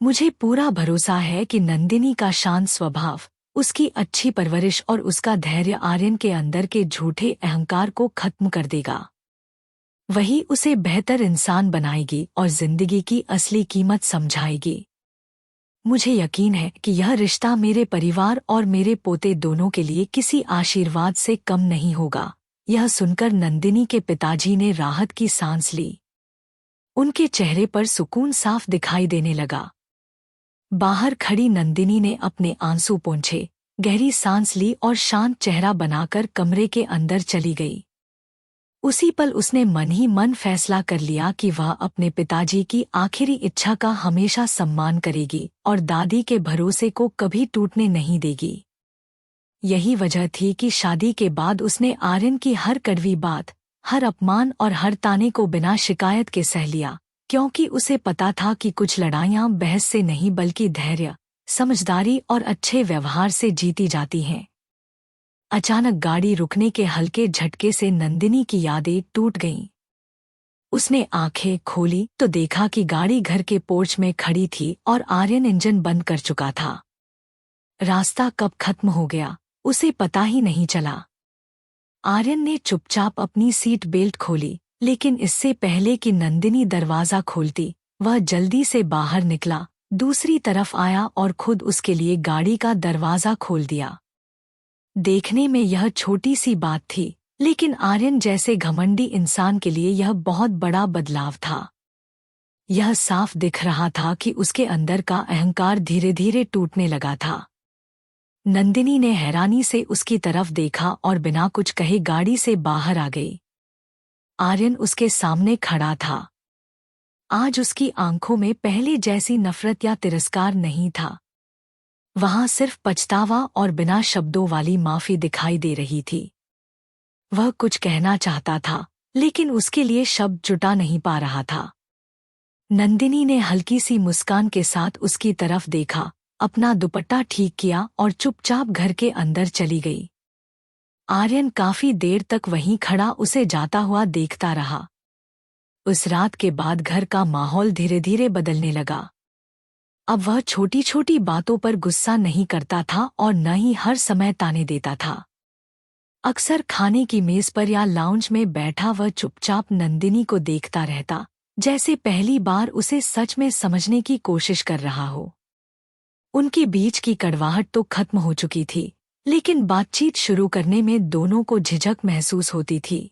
मुझे पूरा भरोसा है कि नंदिनी का शांत स्वभाव, उसकी अच्छी परवरिश और उसका धैर्य आर्यन के अंदर के झूठे अहंकार को खत्म कर देगा। वही उसे बेहतर इंसान बनाएगी और जिंदगी की असली कीमत समझाएगी। मुझे यकीन है कि यह रिश्ता मेरे परिवार और मेरे पोते दोनों के लिए किसी आशीर्वाद से कम नहीं होगा। यह सुनकर नंदिनी के पिताजी ने राहत की सांस ली। उनके चेहरे पर सुकून साफ दिखाई देने लगा। बाहर खड़ी नंदिनी ने अपने आंसू पोंछे, गहरी सांस ली और शांत चेहरा बनाकर कमरे के अंदर चली गई। उसी पल उसने मन ही मन फैसला कर लिया कि वह अपने पिताजी की आखिरी इच्छा का हमेशा सम्मान करेगी और दादी के भरोसे को कभी टूटने नहीं देगी। यही वजह थी कि शादी के बाद उसने आर्यन की हर कड़वी बात, हर अपमान और हर ताने को बिना शिकायत के सह लिया, क्योंकि उसे पता था कि कुछ लड़ाइयाँ बहस से नहीं बल्कि धैर्य, समझदारी और अच्छे व्यवहार से जीती जाती हैं। अचानक गाड़ी रुकने के हल्के झटके से नंदिनी की यादें टूट गईं। उसने आंखें खोली तो देखा कि गाड़ी घर के पोर्च में खड़ी थी और आर्यन इंजन बंद कर चुका था। रास्ता कब खत्म हो गया, उसे पता ही नहीं चला। आर्यन ने चुपचाप अपनी सीट बेल्ट खोली, लेकिन इससे पहले कि नंदिनी दरवाजा खोलती, वह जल्दी से बाहर निकला, दूसरी तरफ आया और खुद उसके लिए गाड़ी का दरवाजा खोल दिया। देखने में यह छोटी सी बात थी, लेकिन आर्यन जैसे घमंडी इंसान के लिए यह बहुत बड़ा बदलाव था। यह साफ दिख रहा था कि उसके अंदर का अहंकार धीरे धीरे टूटने लगा था। नंदिनी ने हैरानी से उसकी तरफ देखा और बिना कुछ कहे गाड़ी से बाहर आ गई। आर्यन उसके सामने खड़ा था। आज उसकी आंखों में पहले जैसी नफरत या तिरस्कार नहीं था। वहां सिर्फ पछतावा और बिना शब्दों वाली माफी दिखाई दे रही थी। वह कुछ कहना चाहता था, लेकिन उसके लिए शब्द जुटा नहीं पा रहा था। नंदिनी ने हल्की सी मुस्कान के साथ उसकी तरफ देखा, अपना दुपट्टा ठीक किया और चुपचाप घर के अंदर चली गई। आर्यन काफी देर तक वहीं खड़ा उसे जाता हुआ देखता रहा। उस रात के बाद घर का माहौल धीरे धीरे बदलने लगा। अब वह छोटी छोटी बातों पर गुस्सा नहीं करता था और न ही हर समय ताने देता था। अक्सर खाने की मेज पर या लाउंज में बैठा वह चुपचाप नंदिनी को देखता रहता, जैसे पहली बार उसे सच में समझने की कोशिश कर रहा हो। उनके बीच की कड़वाहट तो खत्म हो चुकी थी, लेकिन बातचीत शुरू करने में दोनों को झिझक महसूस होती थी।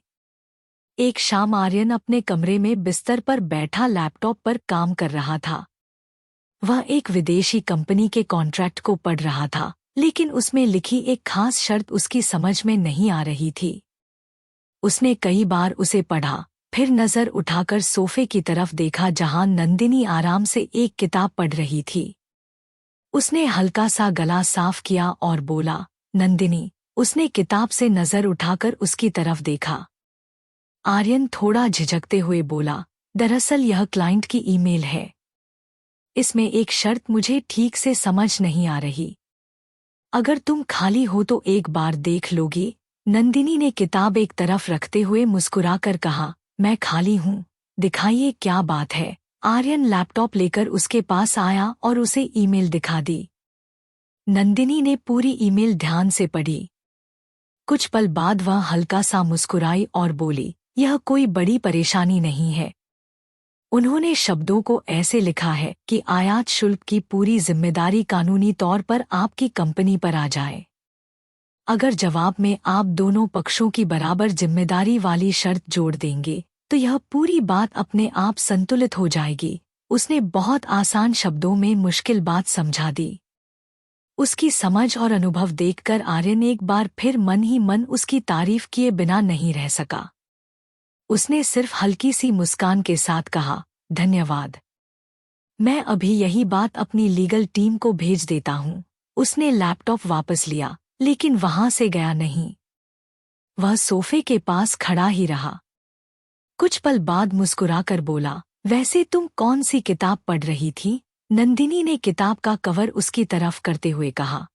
एक शाम आर्यन अपने कमरे में बिस्तर पर बैठा लैपटॉप पर काम कर रहा था। वह एक विदेशी कंपनी के कॉन्ट्रैक्ट को पढ़ रहा था, लेकिन उसमें लिखी एक खास शर्त उसकी समझ में नहीं आ रही थी। उसने कई बार उसे पढ़ा, फिर नजर उठाकर सोफे की तरफ देखा जहां नंदिनी आराम से एक किताब पढ़ रही थी। उसने हल्का सा गला साफ किया और बोला, नंदिनी। उसने किताब से नजर उठाकर उसकी तरफ देखा। आर्यन थोड़ा झिझकते हुए बोला, दरअसल यह क्लाइंट की ईमेल है। इसमें एक शर्त मुझे ठीक से समझ नहीं आ रही। अगर तुम खाली हो तो एक बार देख लोगी? नंदिनी ने किताब एक तरफ रखते हुए मुस्कुराकर कहा, मैं खाली हूँ, दिखाइए क्या बात है। आर्यन लैपटॉप लेकर उसके पास आया और उसे ईमेल दिखा दी। नंदिनी ने पूरी ईमेल ध्यान से पढ़ी। कुछ पल बाद वह हल्का सा मुस्कुराई और बोली, यह कोई बड़ी परेशानी नहीं है। उन्होंने शब्दों को ऐसे लिखा है कि आयात शुल्क की पूरी जिम्मेदारी कानूनी तौर पर आपकी कंपनी पर आ जाए। अगर जवाब में आप दोनों पक्षों की बराबर जिम्मेदारी वाली शर्त जोड़ देंगे तो यह पूरी बात अपने आप संतुलित हो जाएगी। उसने बहुत आसान शब्दों में मुश्किल बात समझा दी। उसकी समझ और अनुभव देखकर आर्यन एक बार फिर मन ही मन उसकी तारीफ किए बिना नहीं रह सका। उसने सिर्फ हल्की सी मुस्कान के साथ कहा, धन्यवाद। मैं अभी यही बात अपनी लीगल टीम को भेज देता हूँ। उसने लैपटॉप वापस लिया, लेकिन वहां से गया नहीं। वह सोफे के पास खड़ा ही रहा। कुछ पल बाद मुस्कुराकर बोला, वैसे तुम कौन सी किताब पढ़ रही थी? नंदिनी ने किताब का कवर उसकी तरफ करते हुए कहा।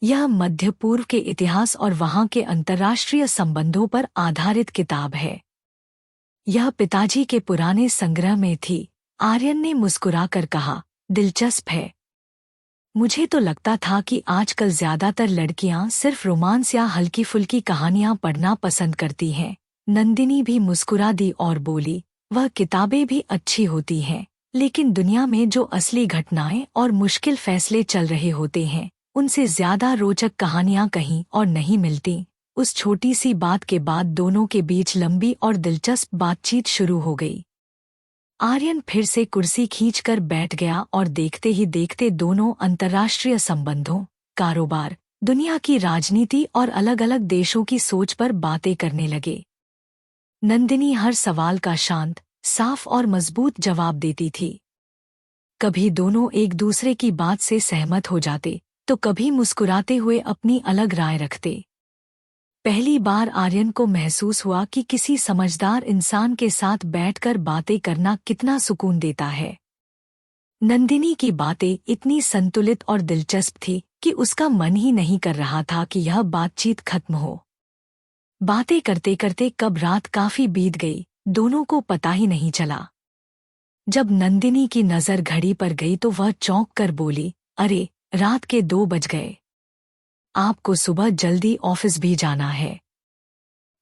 यह मध्य पूर्व के इतिहास और वहां के अंतर्राष्ट्रीय संबंधों पर आधारित किताब है। यह पिताजी के पुराने संग्रह में थी। आर्यन ने मुस्कुराकर कहा, दिलचस्प है। मुझे तो लगता था कि आजकल ज्यादातर लड़कियां सिर्फ रोमांस या हल्की फुल्की कहानियां पढ़ना पसंद करती हैं। नंदिनी भी मुस्कुरा दी और बोली, वह किताबें भी अच्छी होती हैं, लेकिन दुनिया में जो असली घटनाएं और मुश्किल फैसले चल रहे होते हैं, उनसे ज्यादा रोचक कहानियां कहीं और नहीं मिलती। उस छोटी सी बात के बाद दोनों के बीच लंबी और दिलचस्प बातचीत शुरू हो गई। आर्यन फिर से कुर्सी खींचकर बैठ गया और देखते ही देखते दोनों अंतर्राष्ट्रीय संबंधों, कारोबार, दुनिया की राजनीति और अलग अलग देशों की सोच पर बातें करने लगे। नंदिनी हर सवाल का शांत, साफ और मजबूत जवाब देती थी। कभी दोनों एक दूसरे की बात से सहमत हो जाते, तो कभी मुस्कुराते हुए अपनी अलग राय रखते। पहली बार आर्यन को महसूस हुआ कि किसी समझदार इंसान के साथ बैठकर बातें करना कितना सुकून देता है। नंदिनी की बातें इतनी संतुलित और दिलचस्प थी कि उसका मन ही नहीं कर रहा था कि यह बातचीत खत्म हो। बातें करते करते कब रात काफी बीत गई, दोनों को पता ही नहीं चला। जब नंदिनी की नजर घड़ी पर गई तो वह चौंक कर बोली, अरे, रात के 2 बज गए। आपको सुबह जल्दी ऑफिस भी जाना है।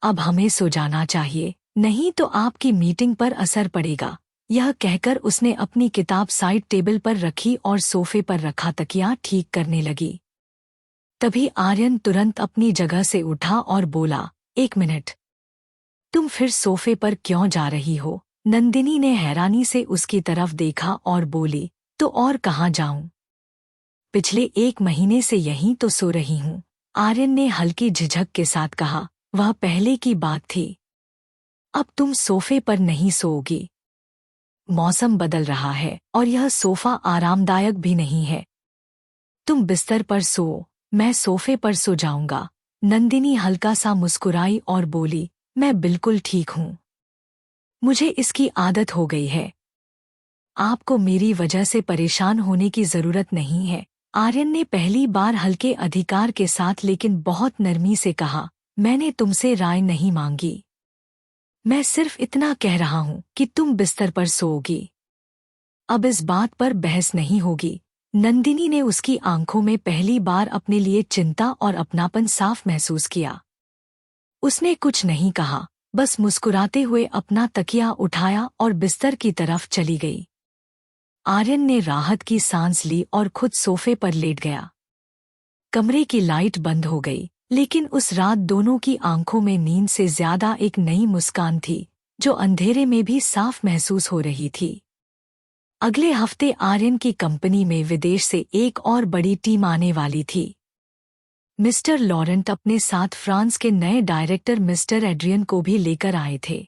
अब हमें सो जाना चाहिए, नहीं तो आपकी मीटिंग पर असर पड़ेगा। यह कहकर उसने अपनी किताब साइड टेबल पर रखी और सोफे पर रखा तकिया ठीक करने लगी। तभी आर्यन तुरंत अपनी जगह से उठा और बोला, 1 मिनट। तुम फिर सोफे पर क्यों जा रही हो? नंदिनी ने हैरानी से उसकी तरफ देखा और बोली, तो और कहाँ जाऊं? पिछले 1 महीने से यहीं तो सो रही हूँ। आर्यन ने हल्की झिझक के साथ कहा, वह पहले की बात थी। अब तुम सोफे पर नहीं सोओगी। मौसम बदल रहा है और यह सोफा आरामदायक भी नहीं है। तुम बिस्तर पर सो, मैं सोफे पर सो जाऊंगा। नंदिनी हल्का सा मुस्कुराई और बोली, मैं बिल्कुल ठीक हूँ। मुझे इसकी आदत हो गई है। आपको मेरी वजह से परेशान होने की जरूरत नहीं है, आर्यन ने पहली बार हल्के अधिकार के साथ लेकिन बहुत नरमी से कहा। मैंने तुमसे राय नहीं मांगी। मैं सिर्फ इतना कह रहा हूं कि तुम बिस्तर पर सोओगी। अब इस बात पर बहस नहीं होगी। नंदिनी ने उसकी आंखों में पहली बार अपने लिए चिंता और अपनापन साफ महसूस किया। उसने कुछ नहीं कहा, बस मुस्कुराते हुए अपना तकिया उठाया और बिस्तर की तरफ चली गई। आर्यन ने राहत की सांस ली और खुद सोफे पर लेट गया। कमरे की लाइट बंद हो गई, लेकिन उस रात दोनों की आंखों में नींद से ज्यादा एक नई मुस्कान थी, जो अंधेरे में भी साफ महसूस हो रही थी। अगले हफ्ते आर्यन की कंपनी में विदेश से एक और बड़ी टीम आने वाली थी। मिस्टर लॉरेंट अपने साथ फ्रांस के नए डायरेक्टर मिस्टर एड्रियन को भी लेकर आए थे।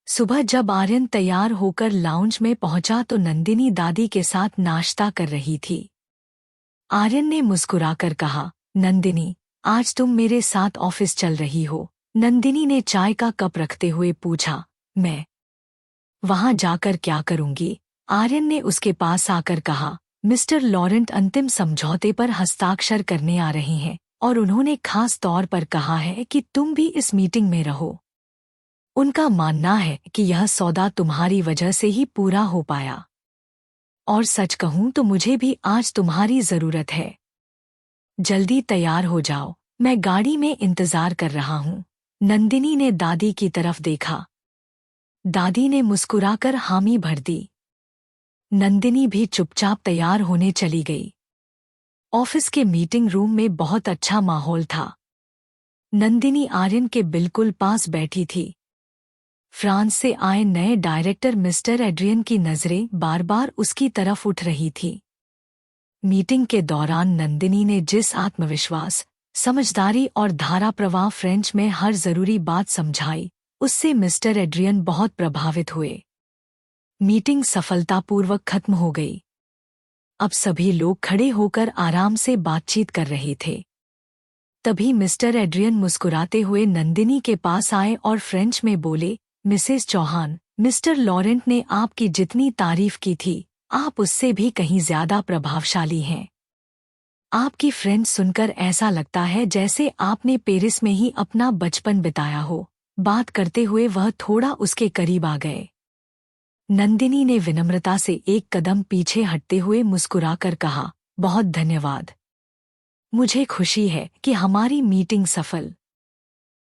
सुबह जब आर्यन तैयार होकर लाउंज में पहुंचा तो नंदिनी दादी के साथ नाश्ता कर रही थी। आर्यन ने मुस्कुराकर कहा, नंदिनी, आज तुम मेरे साथ ऑफिस चल रही हो। नंदिनी ने चाय का कप रखते हुए पूछा, मैं वहां जाकर क्या करूंगी? आर्यन ने उसके पास आकर कहा, मिस्टर लॉरेंट अंतिम समझौते पर हस्ताक्षर करने आ रहे हैं और उन्होंने खास तौर पर कहा है कि तुम भी इस मीटिंग में रहो। उनका मानना है कि यह सौदा तुम्हारी वजह से ही पूरा हो पाया। और सच कहूं तो मुझे भी आज तुम्हारी जरूरत है। जल्दी तैयार हो जाओ, मैं गाड़ी में इंतजार कर रहा हूं। नंदिनी ने दादी की तरफ देखा। दादी ने मुस्कुराकर हामी भर दी। नंदिनी भी चुपचाप तैयार होने चली गई। ऑफिस के मीटिंग रूम में बहुत अच्छा माहौल था। नंदिनी आर्यन के बिल्कुल पास बैठी थी। फ्रांस से आए नए डायरेक्टर मिस्टर एड्रियन की नजरें बार बार उसकी तरफ उठ रही थी। मीटिंग के दौरान नंदिनी ने जिस आत्मविश्वास, समझदारी और धारा प्रवाह फ्रेंच में हर जरूरी बात समझाई, उससे मिस्टर एड्रियन बहुत प्रभावित हुए। मीटिंग सफलतापूर्वक खत्म हो गई। अब सभी लोग खड़े होकर आराम से बातचीत कर रहे थे। तभी मिस्टर एड्रियन मुस्कुराते हुए नंदिनी के पास आए और फ्रेंच में बोले, मिसेस चौहान, मिस्टर लॉरेंट ने आपकी जितनी तारीफ की थी, आप उससे भी कहीं ज्यादा प्रभावशाली हैं। आपकी फ्रेंच सुनकर ऐसा लगता है जैसे आपने पेरिस में ही अपना बचपन बिताया हो। बात करते हुए वह थोड़ा उसके करीब आ गए। नंदिनी ने विनम्रता से एक कदम पीछे हटते हुए मुस्कुराकर कहा, बहुत धन्यवाद। मुझे खुशी है कि हमारी मीटिंग सफल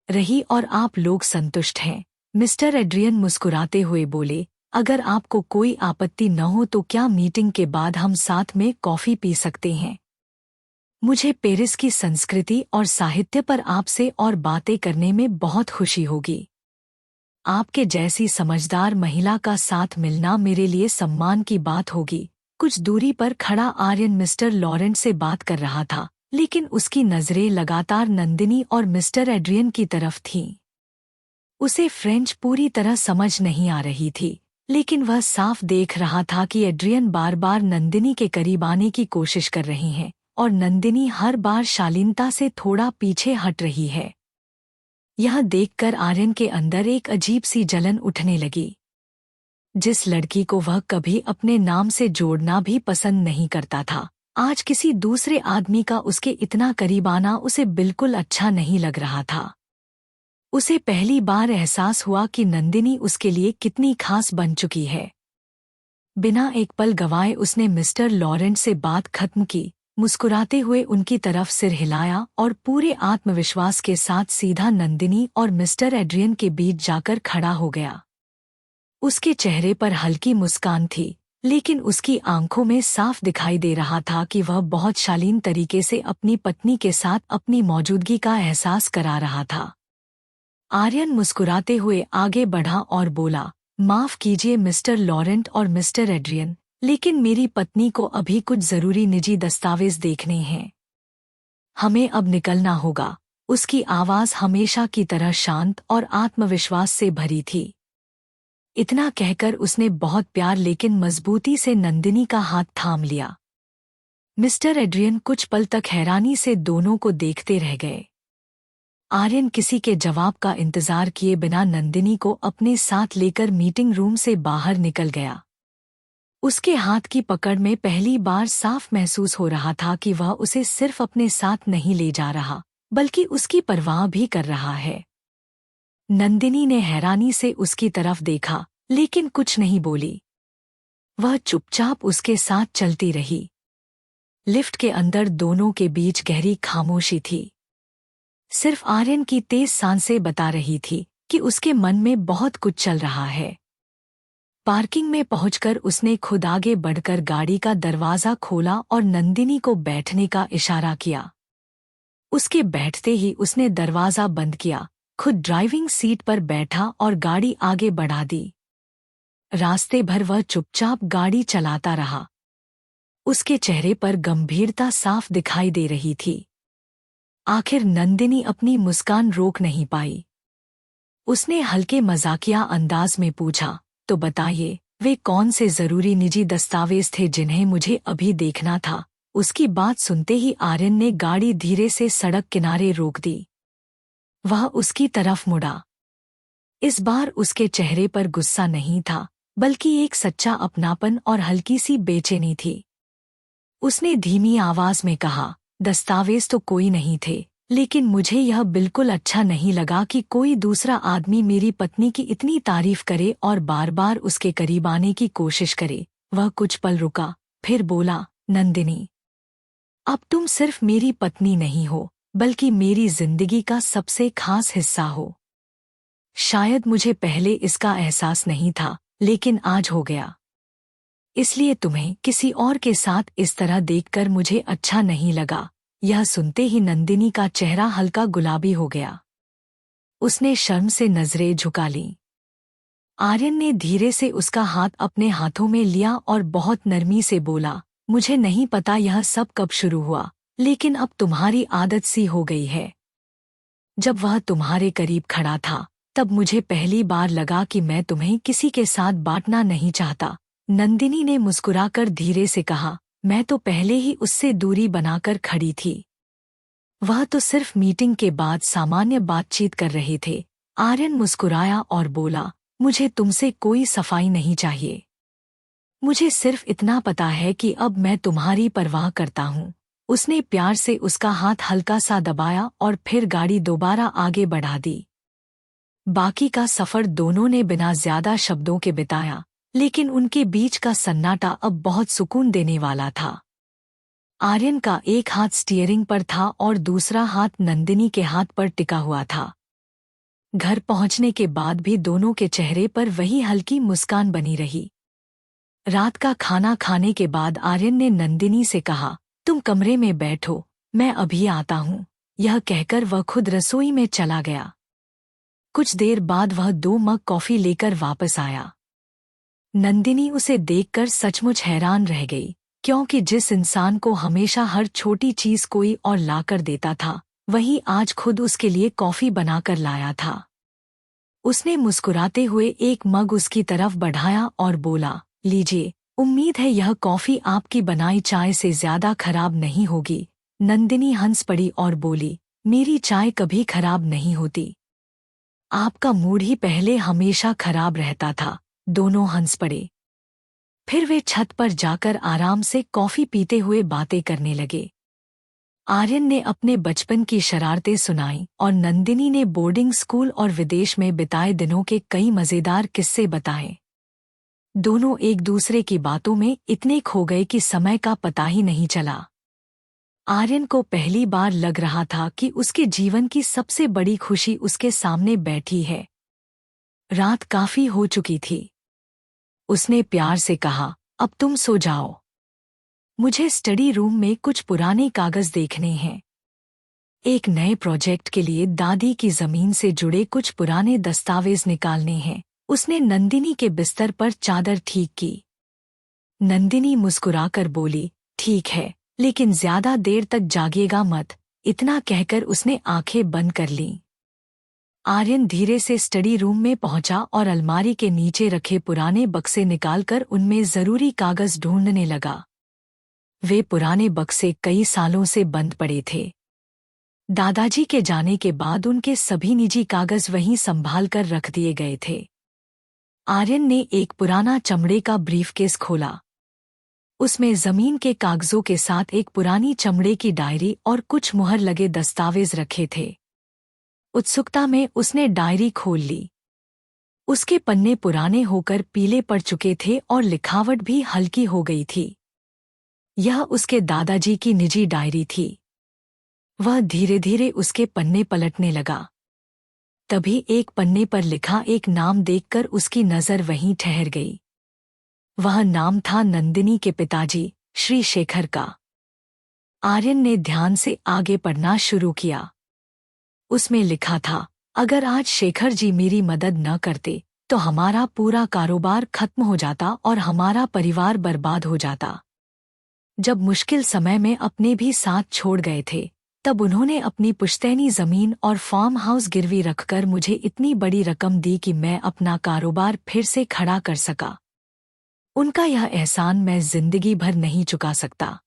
रही और आप लोग संतुष्ट हैं। मिस्टर एड्रियन मुस्कुराते हुए बोले, अगर आपको कोई आपत्ति न हो तो क्या मीटिंग के बाद हम साथ में कॉफी पी सकते हैं? मुझे पेरिस की संस्कृति और साहित्य पर आपसे और बातें करने में बहुत खुशी होगी। आपके जैसी समझदार महिला का साथ मिलना मेरे लिए सम्मान की बात होगी। कुछ दूरी पर खड़ा आर्यन मिस्टर लॉरेंट से बात कर रहा था, लेकिन उसकी नजरें लगातार नंदिनी और मिस्टर एड्रियन की तरफ थीं। उसे फ्रेंच पूरी तरह समझ नहीं आ रही थी, लेकिन वह साफ देख रहा था कि एड्रियन बार बार नंदिनी के करीब आने की कोशिश कर रही हैं और नंदिनी हर बार शालीनता से थोड़ा पीछे हट रही है। यह देखकर आर्यन के अंदर एक अजीब सी जलन उठने लगी। जिस लड़की को वह कभी अपने नाम से जोड़ना भी पसंद नहीं करता था, आज किसी दूसरे आदमी का उसके इतना करीब आना उसे बिल्कुल अच्छा नहीं लग रहा था। उसे पहली बार एहसास हुआ कि नंदिनी उसके लिए कितनी खास बन चुकी है। बिना एक पल गवाए उसने मिस्टर लॉरेंट से बात खत्म की, मुस्कुराते हुए उनकी तरफ सिर हिलाया और पूरे आत्मविश्वास के साथ सीधा नंदिनी और मिस्टर एड्रियन के बीच जाकर खड़ा हो गया। उसके चेहरे पर हल्की मुस्कान थी, लेकिन उसकी आंखों में साफ दिखाई दे रहा था कि वह बहुत शालीन तरीके से अपनी पत्नी के साथ अपनी मौजूदगी का एहसास करा रहा था। आर्यन मुस्कुराते हुए आगे बढ़ा और बोला, माफ कीजिए मिस्टर लॉरेंट और मिस्टर एड्रियन, लेकिन मेरी पत्नी को अभी कुछ जरूरी निजी दस्तावेज देखने हैं। हमें अब निकलना होगा। उसकी आवाज हमेशा की तरह शांत और आत्मविश्वास से भरी थी। इतना कहकर उसने बहुत प्यार लेकिन मजबूती से नंदिनी का हाथ थाम लिया। मिस्टर एड्रियन कुछ पल तक हैरानी से दोनों को देखते रह गए। आर्यन किसी के जवाब का इंतजार किए बिना नंदिनी को अपने साथ लेकर मीटिंग रूम से बाहर निकल गया। उसके हाथ की पकड़ में पहली बार साफ महसूस हो रहा था कि वह उसे सिर्फ अपने साथ नहीं ले जा रहा, बल्कि उसकी परवाह भी कर रहा है। नंदिनी ने हैरानी से उसकी तरफ देखा, लेकिन कुछ नहीं बोली। वह चुपचाप उसके साथ चलती रही। लिफ्ट के अंदर दोनों के बीच गहरी खामोशी थी। सिर्फ आर्यन की तेज सांसें बता रही थी कि उसके मन में बहुत कुछ चल रहा है। पार्किंग में पहुंचकर उसने खुद आगे बढ़कर गाड़ी का दरवाजा खोला और नंदिनी को बैठने का इशारा किया। उसके बैठते ही उसने दरवाजा बंद किया, खुद ड्राइविंग सीट पर बैठा और गाड़ी आगे बढ़ा दी। रास्ते भर वह चुपचाप गाड़ी चलाता रहा। उसके चेहरे पर गंभीरता साफ दिखाई दे रही थी। आखिर नंदिनी अपनी मुस्कान रोक नहीं पाई। उसने हल्के मजाकिया अंदाज में पूछा, तो बताइए, वे कौन से जरूरी निजी दस्तावेज थे जिन्हें मुझे अभी देखना था? उसकी बात सुनते ही आर्यन ने गाड़ी धीरे से सड़क किनारे रोक दी। वह उसकी तरफ मुड़ा। इस बार उसके चेहरे पर गुस्सा नहीं था, बल्कि एक सच्चा अपनापन और हल्की सी बेचैनी थी। उसने धीमी आवाज में कहा, दस्तावेज तो कोई नहीं थे, लेकिन मुझे यह बिल्कुल अच्छा नहीं लगा कि कोई दूसरा आदमी मेरी पत्नी की इतनी तारीफ करे और बार बार उसके करीब आने की कोशिश करे। वह कुछ पल रुका, फिर बोला, नंदिनी, अब तुम सिर्फ मेरी पत्नी नहीं हो, बल्कि मेरी जिंदगी का सबसे खास हिस्सा हो। शायद मुझे पहले इसका एहसास नहीं था, लेकिन आज हो गया। इसलिए तुम्हें किसी और के साथ इस तरह देखकर मुझे अच्छा नहीं लगा। यह सुनते ही नंदिनी का चेहरा हल्का गुलाबी हो गया। उसने शर्म से नजरें झुका लीं। आर्यन ने धीरे से उसका हाथ अपने हाथों में लिया और बहुत नरमी से बोला, मुझे नहीं पता यह सब कब शुरू हुआ, लेकिन अब तुम्हारी आदत सी हो गई है। जब वह तुम्हारे करीब खड़ा था, तब मुझे पहली बार लगा कि मैं तुम्हें किसी के साथ बांटना नहीं चाहता। नंदिनी ने मुस्कुराकर धीरे से कहा, मैं तो पहले ही उससे दूरी बनाकर खड़ी थी। वह तो सिर्फ मीटिंग के बाद सामान्य बातचीत कर रहे थे। आर्यन मुस्कुराया और बोला, मुझे तुमसे कोई सफाई नहीं चाहिए। मुझे सिर्फ इतना पता है कि अब मैं तुम्हारी परवाह करता हूँ। उसने प्यार से उसका हाथ हल्का सा दबाया और फिर गाड़ी दोबारा आगे बढ़ा दी। बाकी का सफर दोनों ने बिना ज्यादा शब्दों के बिताया, लेकिन उनके बीच का सन्नाटा अब बहुत सुकून देने वाला था। आर्यन का एक हाथ स्टीयरिंग पर था और दूसरा हाथ नंदिनी के हाथ पर टिका हुआ था। घर पहुंचने के बाद भी दोनों के चेहरे पर वही हल्की मुस्कान बनी रही। रात का खाना खाने के बाद आर्यन ने नंदिनी से कहा, तुम कमरे में बैठो, मैं अभी आता हूँ। यह कहकर वह खुद रसोई में चला गया। कुछ देर बाद वह 2 मग कॉफी लेकर वापस आया। नंदिनी उसे देखकर सचमुच हैरान रह गई, क्योंकि जिस इंसान को हमेशा हर छोटी चीज कोई और लाकर देता था, वही आज खुद उसके लिए कॉफी बनाकर लाया था। उसने मुस्कुराते हुए एक मग उसकी तरफ बढ़ाया और बोला, लीजिए, उम्मीद है यह कॉफी आपकी बनाई चाय से ज्यादा खराब नहीं होगी। नंदिनी हंस पड़ी और बोली, मेरी चाय कभी खराब नहीं होती। आपका मूड ही पहले हमेशा खराब रहता था। दोनों हंस पड़े। फिर वे छत पर जाकर आराम से कॉफी पीते हुए बातें करने लगे। आर्यन ने अपने बचपन की शरारतें सुनाई और नंदिनी ने बोर्डिंग स्कूल और विदेश में बिताए दिनों के कई मजेदार किस्से बताए। दोनों एक दूसरे की बातों में इतने खो गए कि समय का पता ही नहीं चला। आर्यन को पहली बार लग रहा था कि उसके जीवन की सबसे बड़ी खुशी उसके सामने बैठी है। रात काफी हो चुकी थी। उसने प्यार से कहा, अब तुम सो जाओ। मुझे स्टडी रूम में कुछ पुराने कागज देखने हैं। एक नए प्रोजेक्ट के लिए दादी की जमीन से जुड़े कुछ पुराने दस्तावेज निकालने हैं। उसने नंदिनी के बिस्तर पर चादर ठीक की। नंदिनी मुस्कुराकर बोली, ठीक है, लेकिन ज्यादा देर तक जागिएगा मत। इतना कहकर उसने आंखें बंद कर लीं। आर्यन धीरे से स्टडी रूम में पहुंचा और अलमारी के नीचे रखे पुराने बक्से निकालकर उनमें जरूरी कागज ढूंढने लगा। वे पुराने बक्से कई सालों से बंद पड़े थे। दादाजी के जाने के बाद उनके सभी निजी कागज वहीं संभाल कर रख दिए गए थे। आर्यन ने एक पुराना चमड़े का ब्रीफकेस खोला। उसमें जमीन के कागजों के साथ एक पुरानी चमड़े की डायरी और कुछ मुहर लगे दस्तावेज रखे थे। उत्सुकता में उसने डायरी खोल ली। उसके पन्ने पुराने होकर पीले पड़ चुके थे और लिखावट भी हल्की हो गई थी। यह उसके दादाजी की निजी डायरी थी। वह धीरे धीरे उसके पन्ने पलटने लगा। तभी एक पन्ने पर लिखा एक नाम देखकर उसकी नजर वहीं ठहर गई। वह नाम था नंदिनी के पिताजी श्री शेखर का। आर्यन ने ध्यान से आगे पढ़ना शुरू किया। उसमें लिखा था, अगर आज शेखर जी मेरी मदद न करते तो हमारा पूरा कारोबार खत्म हो जाता और हमारा परिवार बर्बाद हो जाता। जब मुश्किल समय में अपने भी साथ छोड़ गए थे, तब उन्होंने अपनी पुश्तैनी जमीन और फार्म हाउस गिरवी रखकर मुझे इतनी बड़ी रकम दी कि मैं अपना कारोबार फिर से खड़ा कर सका। उनका यह एहसान मैं जिंदगी भर नहीं चुका सकता।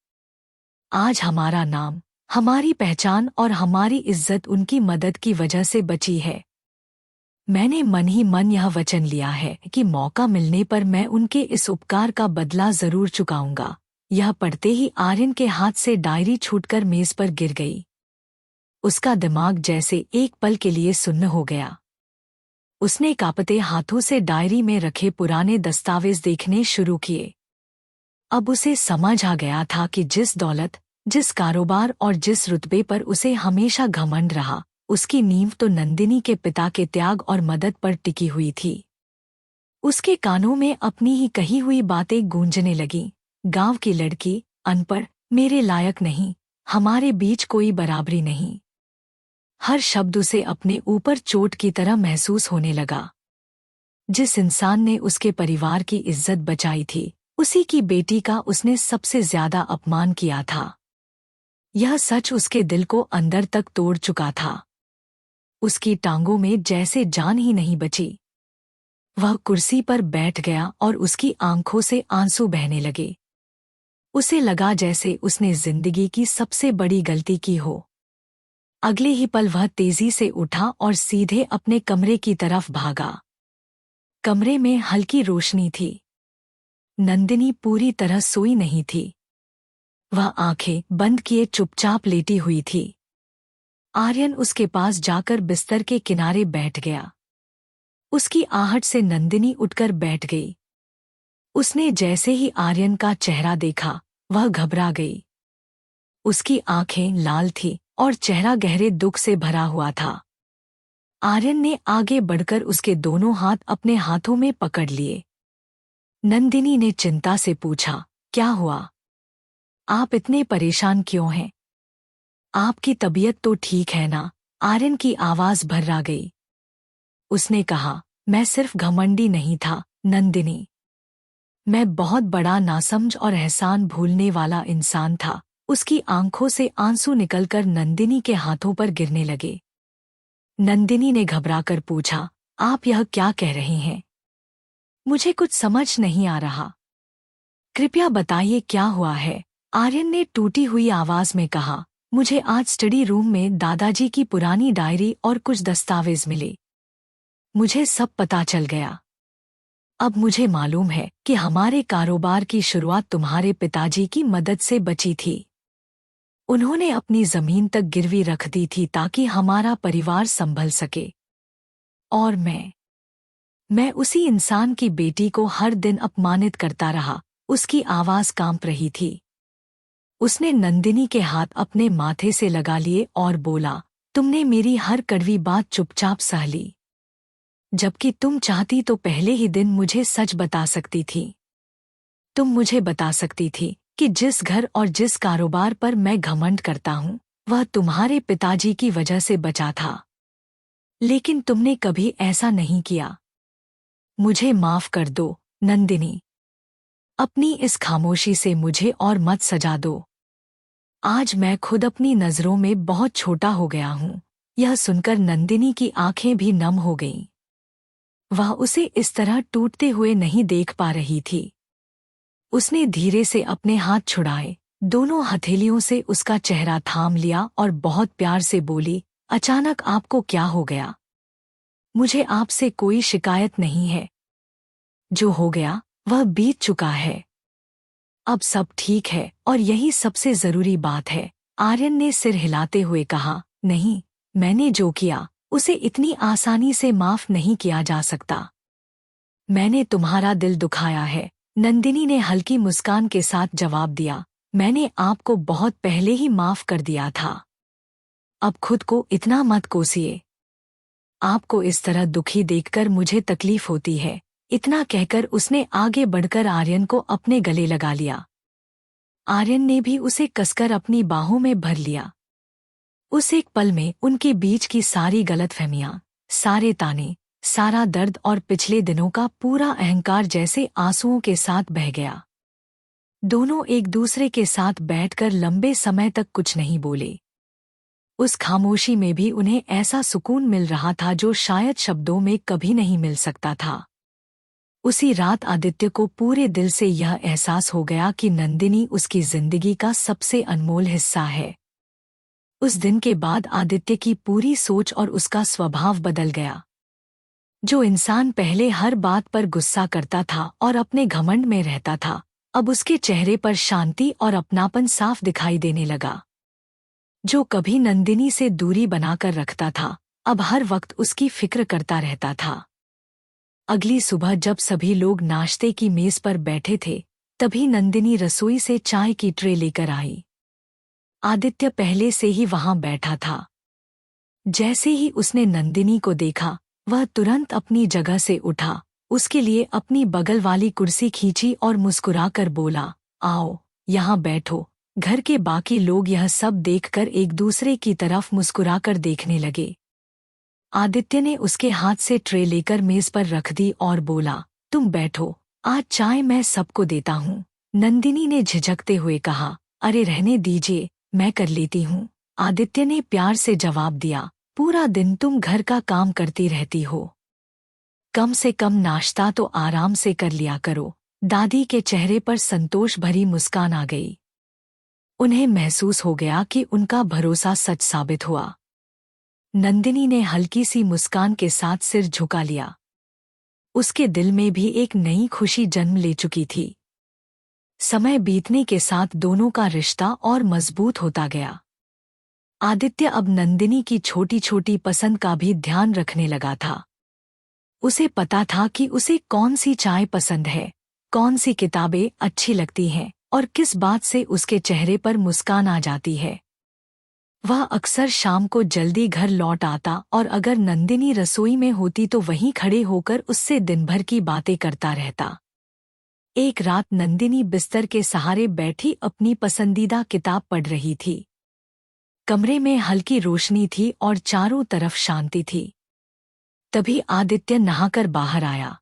आज हमारा नाम, हमारी पहचान और हमारी इज्जत उनकी मदद की वजह से बची है। मैंने मन ही मन यह वचन लिया है कि मौका मिलने पर मैं उनके इस उपकार का बदला जरूर चुकाऊंगा। यह पढ़ते ही आर्यन के हाथ से डायरी छूटकर मेज पर गिर गई। उसका दिमाग जैसे एक पल के लिए सुन्न हो गया। उसने कांपते हाथों से डायरी में रखे पुराने दस्तावेज देखने शुरू किए। अब उसे समझ आ गया था कि जिस दौलत, जिस कारोबार और जिस रुतबे पर उसे हमेशा घमंड रहा, उसकी नींव तो नंदिनी के पिता के त्याग और मदद पर टिकी हुई थी। उसके कानों में अपनी ही कही हुई बातें गूंजने लगीं। गांव की लड़की, अनपढ़, मेरे लायक नहीं, हमारे बीच कोई बराबरी नहीं। हर शब्द उसे अपने ऊपर चोट की तरह महसूस होने लगा। जिस इंसान ने उसके परिवार की इज्जत बचाई थी, उसी की बेटी का उसने सबसे ज्यादा अपमान किया था। यह सच उसके दिल को अंदर तक तोड़ चुका था। उसकी टांगों में जैसे जान ही नहीं बची। वह कुर्सी पर बैठ गया और उसकी आंखों से आंसू बहने लगे। उसे लगा जैसे उसने जिंदगी की सबसे बड़ी गलती की हो। अगले ही पल वह तेजी से उठा और सीधे अपने कमरे की तरफ भागा। कमरे में हल्की रोशनी थी। नंदिनी पूरी तरह सोई नहीं थी। वह आंखें बंद किए चुपचाप लेटी हुई थी। आर्यन उसके पास जाकर बिस्तर के किनारे बैठ गया। उसकी आहट से नंदिनी उठकर बैठ गई। उसने जैसे ही आर्यन का चेहरा देखा, वह घबरा गई। उसकी आंखें लाल थीं और चेहरा गहरे दुख से भरा हुआ था। आर्यन ने आगे बढ़कर उसके दोनों हाथ अपने हाथों में पकड़ लिए। नंदिनी ने चिंता से पूछा, क्या हुआ? आप इतने परेशान क्यों हैं? आपकी तबीयत तो ठीक है ना? आर्यन की आवाज भर्रा गई। उसने कहा, मैं सिर्फ घमंडी नहीं था, नंदिनी। मैं बहुत बड़ा नासमझ और एहसान भूलने वाला इंसान था। उसकी आंखों से आंसू निकलकर नंदिनी के हाथों पर गिरने लगे। नंदिनी ने घबराकर पूछा, आप यह क्या कह रहे हैं? मुझे कुछ समझ नहीं आ रहा। कृपया बताइए क्या हुआ है? आर्यन ने टूटी हुई आवाज में कहा, मुझे आज स्टडी रूम में दादाजी की पुरानी डायरी और कुछ दस्तावेज मिले। मुझे सब पता चल गया। अब मुझे मालूम है कि हमारे कारोबार की शुरुआत तुम्हारे पिताजी की मदद से बची थी। उन्होंने अपनी जमीन तक गिरवी रख दी थी ताकि हमारा परिवार संभल सके। और मैं उसी इंसान की बेटी को हर दिन अपमानित करता रहा। उसकी आवाज कांप रही थी। उसने नंदिनी के हाथ अपने माथे से लगा लिए और बोला, तुमने मेरी हर कड़वी बात चुपचाप सह ली। जबकि तुम चाहती तो पहले ही दिन मुझे सच बता सकती थी। तुम मुझे बता सकती थी कि जिस घर और जिस कारोबार पर मैं घमंड करता हूँ, वह तुम्हारे पिताजी की वजह से बचा था। लेकिन तुमने कभी ऐसा नहीं किया। मुझे माफ कर दो, नंदिनी। अपनी इस खामोशी से मुझे और मत सजा दो। आज मैं खुद अपनी नजरों में बहुत छोटा हो गया हूँ। यह सुनकर नंदिनी की आंखें भी नम हो गईं। वह उसे इस तरह टूटते हुए नहीं देख पा रही थी। उसने धीरे से अपने हाथ छुड़ाए, दोनों हथेलियों से उसका चेहरा थाम लिया और बहुत प्यार से बोली, अचानक आपको क्या हो गया? मुझे आपसे कोई शिकायत नहीं है। जो हो गया वह बीत चुका है। अब सब ठीक है और यही सबसे जरूरी बात है। आर्यन ने सिर हिलाते हुए कहा, नहीं, मैंने जो किया उसे इतनी आसानी से माफ नहीं किया जा सकता। मैंने तुम्हारा दिल दुखाया है। नंदिनी ने हल्की मुस्कान के साथ जवाब दिया, मैंने आपको बहुत पहले ही माफ कर दिया था। अब खुद को इतना मत कोसिए। आपको इस तरह दुखी देखकर मुझे तकलीफ होती है। इतना कहकर उसने आगे बढ़कर आर्यन को अपने गले लगा लिया। आर्यन ने भी उसे कसकर अपनी बाहों में भर लिया। उस एक पल में उनके बीच की सारी गलतफहमियां, सारे ताने, सारा दर्द और पिछले दिनों का पूरा अहंकार जैसे आंसुओं के साथ बह गया। दोनों एक दूसरे के साथ बैठकर लंबे समय तक कुछ नहीं बोले। उस खामोशी में भी उन्हें ऐसा सुकून मिल रहा था जो शायद शब्दों में कभी नहीं मिल सकता था। उसी रात आदित्य को पूरे दिल से यह एहसास हो गया कि नंदिनी उसकी जिंदगी का सबसे अनमोल हिस्सा है। उस दिन के बाद आदित्य की पूरी सोच और उसका स्वभाव बदल गया। जो इंसान पहले हर बात पर गुस्सा करता था और अपने घमंड में रहता था, अब उसके चेहरे पर शांति और अपनापन साफ दिखाई देने लगा। जो कभी नंदिनी से दूरी बनाकर रखता था, अब हर वक्त उसकी फिक्र करता रहता था। अगली सुबह जब सभी लोग नाश्ते की मेज पर बैठे थे, तभी नंदिनी रसोई से चाय की ट्रे लेकर आई। आदित्य पहले से ही वहां बैठा था। जैसे ही उसने नंदिनी को देखा, वह तुरंत अपनी जगह से उठा, उसके लिए अपनी बगल वाली कुर्सी खींची और मुस्कुराकर बोला, आओ, यहाँ बैठो। घर के बाकी लोग यह सब देखकर एक दूसरे की तरफ मुस्कुराकर देखने लगे। आदित्य ने उसके हाथ से ट्रे लेकर मेज पर रख दी और बोला, तुम बैठो, आज चाय मैं सबको देता हूँ। नंदिनी ने झिझकते हुए कहा, अरे रहने दीजिए, मैं कर लेती हूँ। आदित्य ने प्यार से जवाब दिया, पूरा दिन तुम घर का काम करती रहती हो, कम से कम नाश्ता तो आराम से कर लिया करो। दादी के चेहरे पर संतोष भरी मुस्कान आ गई। उन्हें महसूस हो गया कि उनका भरोसा सच साबित हुआ। नंदिनी ने हल्की सी मुस्कान के साथ सिर झुका लिया। उसके दिल में भी एक नई खुशी जन्म ले चुकी थी। समय बीतने के साथ दोनों का रिश्ता और मजबूत होता गया। आदित्य अब नंदिनी की छोटी छोटी पसंद का भी ध्यान रखने लगा था। उसे पता था कि उसे कौन सी चाय पसंद है, कौन सी किताबें अच्छी लगती हैं और किस बात से उसके चेहरे पर मुस्कान आ जाती है। वह अक्सर शाम को जल्दी घर लौट आता और अगर नंदिनी रसोई में होती तो वहीं खड़े होकर उससे दिन भर की बातें करता रहता। एक रात नंदिनी बिस्तर के सहारे बैठी अपनी पसंदीदा किताब पढ़ रही थी। कमरे में हल्की रोशनी थी और चारों तरफ शांति थी। तभी आदित्य नहाकर बाहर आया।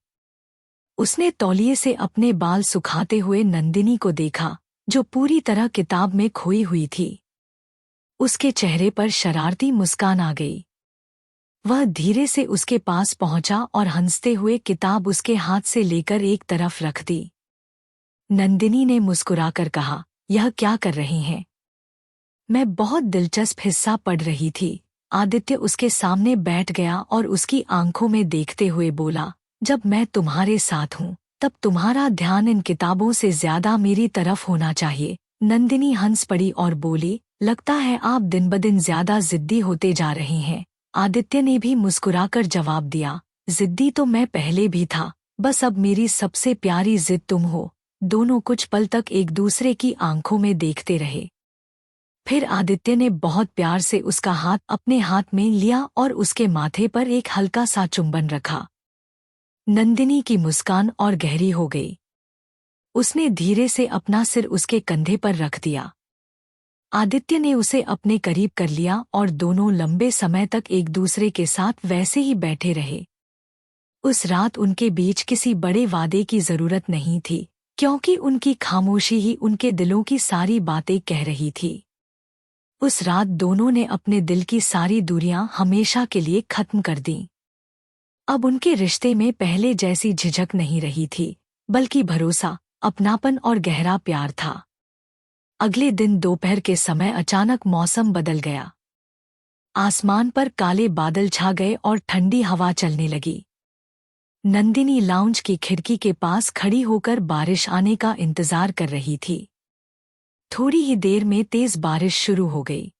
उसने तौलिए से अपने बाल सुखाते हुए नंदिनी को देखा, जो पूरी तरह किताब में खोई हुई थी। उसके चेहरे पर शरारती मुस्कान आ गई। वह धीरे से उसके पास पहुंचा और हंसते हुए किताब उसके हाथ से लेकर एक तरफ रख दी। नंदिनी ने मुस्कुराकर कहा, यह क्या कर रही हैं? मैं बहुत दिलचस्प हिस्सा पढ़ रही थी। आदित्य उसके सामने बैठ गया और उसकी आंखों में देखते हुए बोला, जब मैं तुम्हारे साथ हूँ, तब तुम्हारा ध्यान इन किताबों से ज्यादा मेरी तरफ होना चाहिए। नंदिनी हंस पड़ी और बोली, लगता है आप दिन ब दिन ज्यादा जिद्दी होते जा रहे हैं। आदित्य ने भी मुस्कुराकर जवाब दिया, जिद्दी तो मैं पहले भी था, बस अब मेरी सबसे प्यारी जिद तुम हो। दोनों कुछ पल तक एक दूसरे की आंखों में देखते रहे। फिर आदित्य ने बहुत प्यार से उसका हाथ अपने हाथ में लिया और उसके माथे पर एक हल्का सा चुंबन रखा। नंदिनी की मुस्कान और गहरी हो गई। उसने धीरे से अपना सिर उसके कंधे पर रख दिया। आदित्य ने उसे अपने करीब कर लिया और दोनों लंबे समय तक एक दूसरे के साथ वैसे ही बैठे रहे। उस रात उनके बीच किसी बड़े वादे की जरूरत नहीं थी, क्योंकि उनकी खामोशी ही उनके दिलों की सारी बातें कह रही थी। उस रात दोनों ने अपने दिल की सारी दूरियां हमेशा के लिए खत्म कर दीं। अब उनके रिश्ते में पहले जैसी झिझक नहीं रही थी, बल्कि भरोसा, अपनापन और गहरा प्यार था। अगले दिन दोपहर के समय अचानक मौसम बदल गया। आसमान पर काले बादल छा गए और ठंडी हवा चलने लगी। नंदिनी लाउंज की खिड़की के पास खड़ी होकर बारिश आने का इंतजार कर रही थी। थोड़ी ही देर में तेज बारिश शुरू हो गई।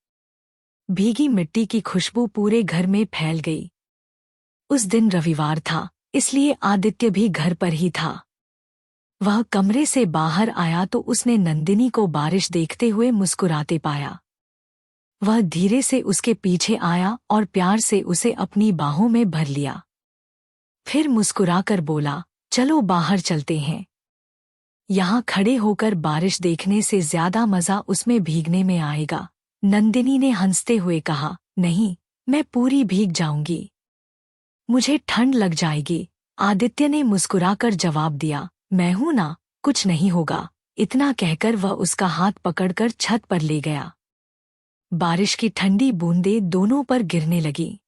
भीगी मिट्टी की खुशबू पूरे घर में फैल गई। उस दिन रविवार था, इसलिए आदित्य भी घर पर ही था। वह कमरे से बाहर आया तो उसने नंदिनी को बारिश देखते हुए मुस्कुराते पाया। वह धीरे से उसके पीछे आया और प्यार से उसे अपनी बाहों में भर लिया। फिर मुस्कुराकर बोला, चलो बाहर चलते हैं। यहाँ खड़े होकर बारिश देखने से ज्यादा मजा उसमें भीगने में आएगा। नंदिनी ने हंसते हुए कहा, नहीं, मैं पूरी भीग जाऊंगी। मुझे ठंड लग जाएगी। आदित्य ने मुस्कुराकर जवाब दिया, मैं हूं ना, कुछ नहीं होगा। इतना कहकर वह उसका हाथ पकड़कर छत पर ले गया। बारिश की ठंडी बूंदें दोनों पर गिरने लगी।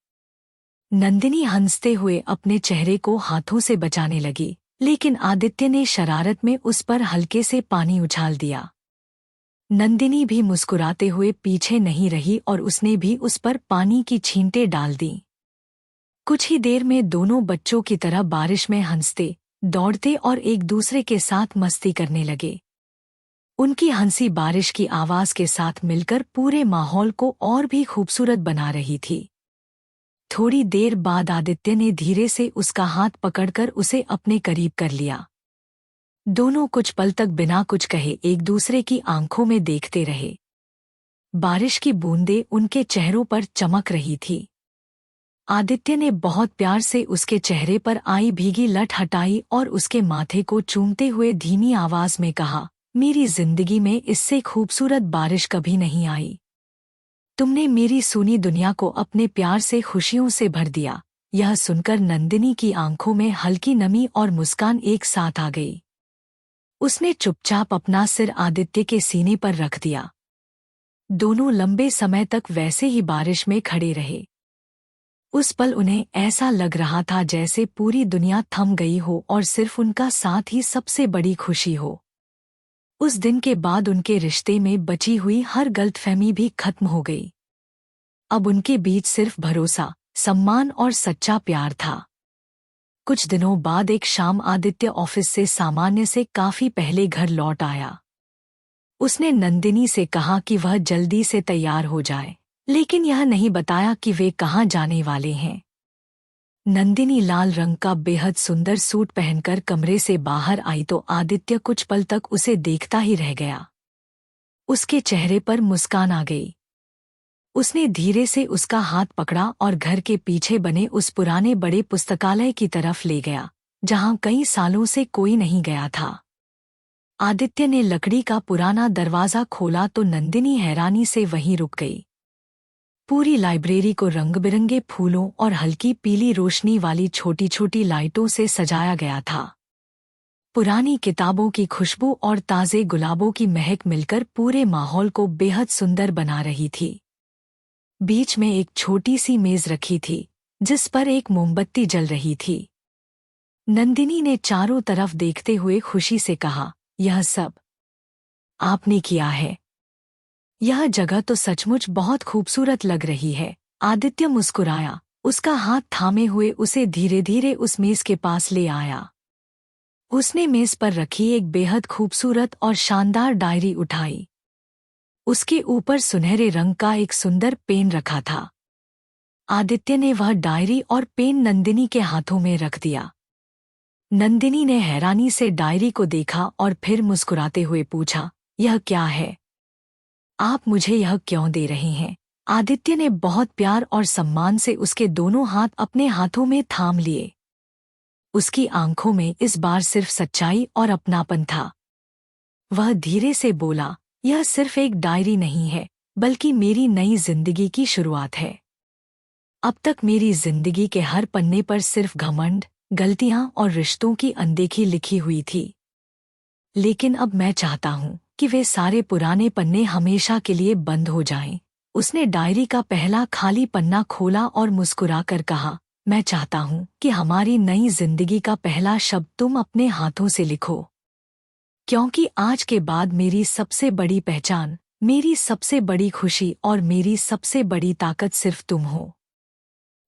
नंदिनी हंसते हुए अपने चेहरे को हाथों से बचाने लगी, लेकिन आदित्य ने शरारत में उस पर हल्के से पानी उछाल दिया। नंदिनी भी मुस्कुराते हुए पीछे नहीं रही और उसने भी उस पर पानी की छींटे डाल दी। कुछ ही देर में दोनों बच्चों की तरह बारिश में हंसते, दौड़ते और एक दूसरे के साथ मस्ती करने लगे। उनकी हंसी बारिश की आवाज के साथ मिलकर पूरे माहौल को और भी खूबसूरत बना रही थी। थोड़ी देर बाद आदित्य ने धीरे से उसका हाथ पकड़कर उसे अपने करीब कर लिया। दोनों कुछ पल तक बिना कुछ कहे एक दूसरे की आंखों में देखते रहे। बारिश की बूंदें उनके चेहरों पर चमक रही थी। आदित्य ने बहुत प्यार से उसके चेहरे पर आई भीगी लट हटाई और उसके माथे को चूमते हुए धीमी आवाज में कहा, मेरी जिंदगी में इससे खूबसूरत बारिश कभी नहीं आई। तुमने मेरी सूनी दुनिया को अपने प्यार से खुशियों से भर दिया। यह सुनकर नंदिनी की आंखों में हल्की नमी और मुस्कान एक साथ आ गई। उसने चुपचाप अपना सिर आदित्य के सीने पर रख दिया। दोनों लंबे समय तक वैसे ही बारिश में खड़े रहे। उस पल उन्हें ऐसा लग रहा था जैसे पूरी दुनिया थम गई हो और सिर्फ उनका साथ ही सबसे बड़ी खुशी हो। उस दिन के बाद उनके रिश्ते में बची हुई हर गलतफहमी भी खत्म हो गई। अब उनके बीच सिर्फ भरोसा, सम्मान और सच्चा प्यार था। कुछ दिनों बाद एक शाम आदित्य ऑफिस से सामान्य से काफी पहले घर लौट आया। उसने नंदिनी से कहा कि वह जल्दी से तैयार हो जाए, लेकिन यह नहीं बताया कि वे कहाँ जाने वाले हैं। नंदिनी लाल रंग का बेहद सुंदर सूट पहनकर कमरे से बाहर आई तो आदित्य कुछ पल तक उसे देखता ही रह गया। उसके चेहरे पर मुस्कान आ गई। उसने धीरे से उसका हाथ पकड़ा और घर के पीछे बने उस पुराने बड़े पुस्तकालय की तरफ ले गया, जहां कई सालों से कोई नहीं गया था। आदित्य ने लकड़ी का पुराना दरवाजा खोला तो नंदिनी हैरानी से वहीं रुक गई। पूरी लाइब्रेरी को रंग-बिरंगे फूलों और हल्की पीली रोशनी वाली छोटी-छोटी लाइटों से सजाया गया था। पुरानी किताबों की खुशबू और ताज़े गुलाबों की महक मिलकर पूरे माहौल को बेहद सुंदर बना रही थी। बीच में एक छोटी सी मेज रखी थी, जिस पर एक मोमबत्ती जल रही थी। नंदिनी ने चारों तरफ देखते हुए खुशी से कहा, यह सब आपने किया है। यह जगह तो सचमुच बहुत खूबसूरत लग रही है। आदित्य मुस्कुराया, उसका हाथ थामे हुए उसे धीरे धीरे उस मेज के पास ले आया। उसने मेज पर रखी एक बेहद खूबसूरत और शानदार डायरी उठाई। उसके ऊपर सुनहरे रंग का एक सुंदर पेन रखा था। आदित्य ने वह डायरी और पेन नंदिनी के हाथों में रख दिया। नंदिनी ने हैरानी से डायरी को देखा और फिर मुस्कुराते हुए पूछा, यह क्या है? आप मुझे यह क्यों दे रहे हैं? आदित्य ने बहुत प्यार और सम्मान से उसके दोनों हाथ अपने हाथों में थाम लिए। उसकी आंखों में इस बार सिर्फ सच्चाई और अपनापन था। वह धीरे से बोला, यह सिर्फ एक डायरी नहीं है, बल्कि मेरी नई जिंदगी की शुरुआत है। अब तक मेरी जिंदगी के हर पन्ने पर सिर्फ घमंड, गलतियां और रिश्तों की अनदेखी लिखी हुई थी। लेकिन अब मैं चाहता हूं कि वे सारे पुराने पन्ने हमेशा के लिए बंद हो जाएं। उसने डायरी का पहला खाली पन्ना खोला और मुस्कुराकर कहा, मैं चाहता हूं कि हमारी नई जिंदगी का पहला शब्द तुम अपने हाथों से लिखो। क्योंकि आज के बाद मेरी सबसे बड़ी पहचान, मेरी सबसे बड़ी खुशी और मेरी सबसे बड़ी ताकत सिर्फ तुम हो।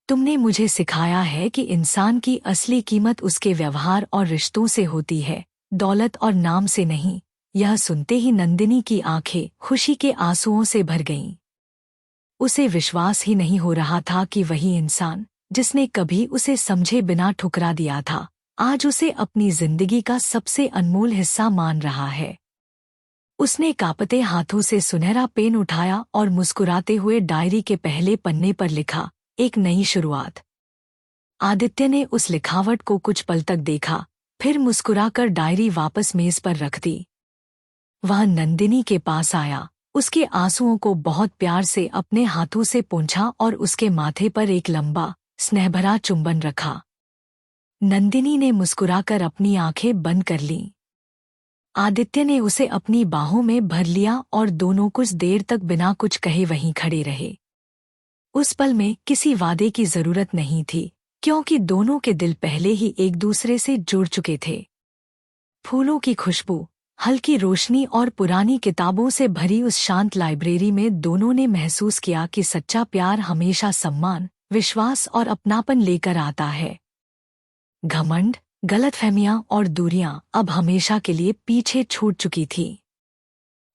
तुमने मुझे सिखाया है कि इंसान की असली कीमत उसके व्यवहार और रिश्तों से होती है, दौलत और नाम से नहीं। यह सुनते ही नंदिनी की आंखें खुशी के आंसुओं से भर गईं। उसे विश्वास ही नहीं हो रहा था कि वही इंसान जिसने कभी उसे समझे बिना ठुकरा दिया था, आज उसे अपनी जिंदगी का सबसे अनमोल हिस्सा मान रहा है। उसने कांपते हाथों से सुनहरा पेन उठाया और मुस्कुराते हुए डायरी के पहले पन्ने पर लिखा, एक नई शुरुआत। आदित्य ने उस लिखावट को कुछ पल तक देखा, फिर मुस्कुराकर डायरी वापस मेज पर रख दी। वह नंदिनी के पास आया, उसके आंसुओं को बहुत प्यार से अपने हाथों से पोंछा और उसके माथे पर एक लंबा, स्नेहभरा चुंबन रखा। नंदिनी ने मुस्कुराकर अपनी आंखें बंद कर लीं। आदित्य ने उसे अपनी बाहों में भर लिया और दोनों कुछ देर तक बिना कुछ कहे वहीं खड़े रहे। उस पल में किसी वादे की जरूरत नहीं थी, क्योंकि दोनों के दिल पहले ही एक दूसरे से जुड़ चुके थे। फूलों की खुशबू, हल्की रोशनी और पुरानी किताबों से भरी उस शांत लाइब्रेरी में दोनों ने महसूस किया कि सच्चा प्यार हमेशा सम्मान, विश्वास और अपनापन लेकर आता है। घमंड, गलतफहमियां और दूरियां अब हमेशा के लिए पीछे छूट चुकी थीं।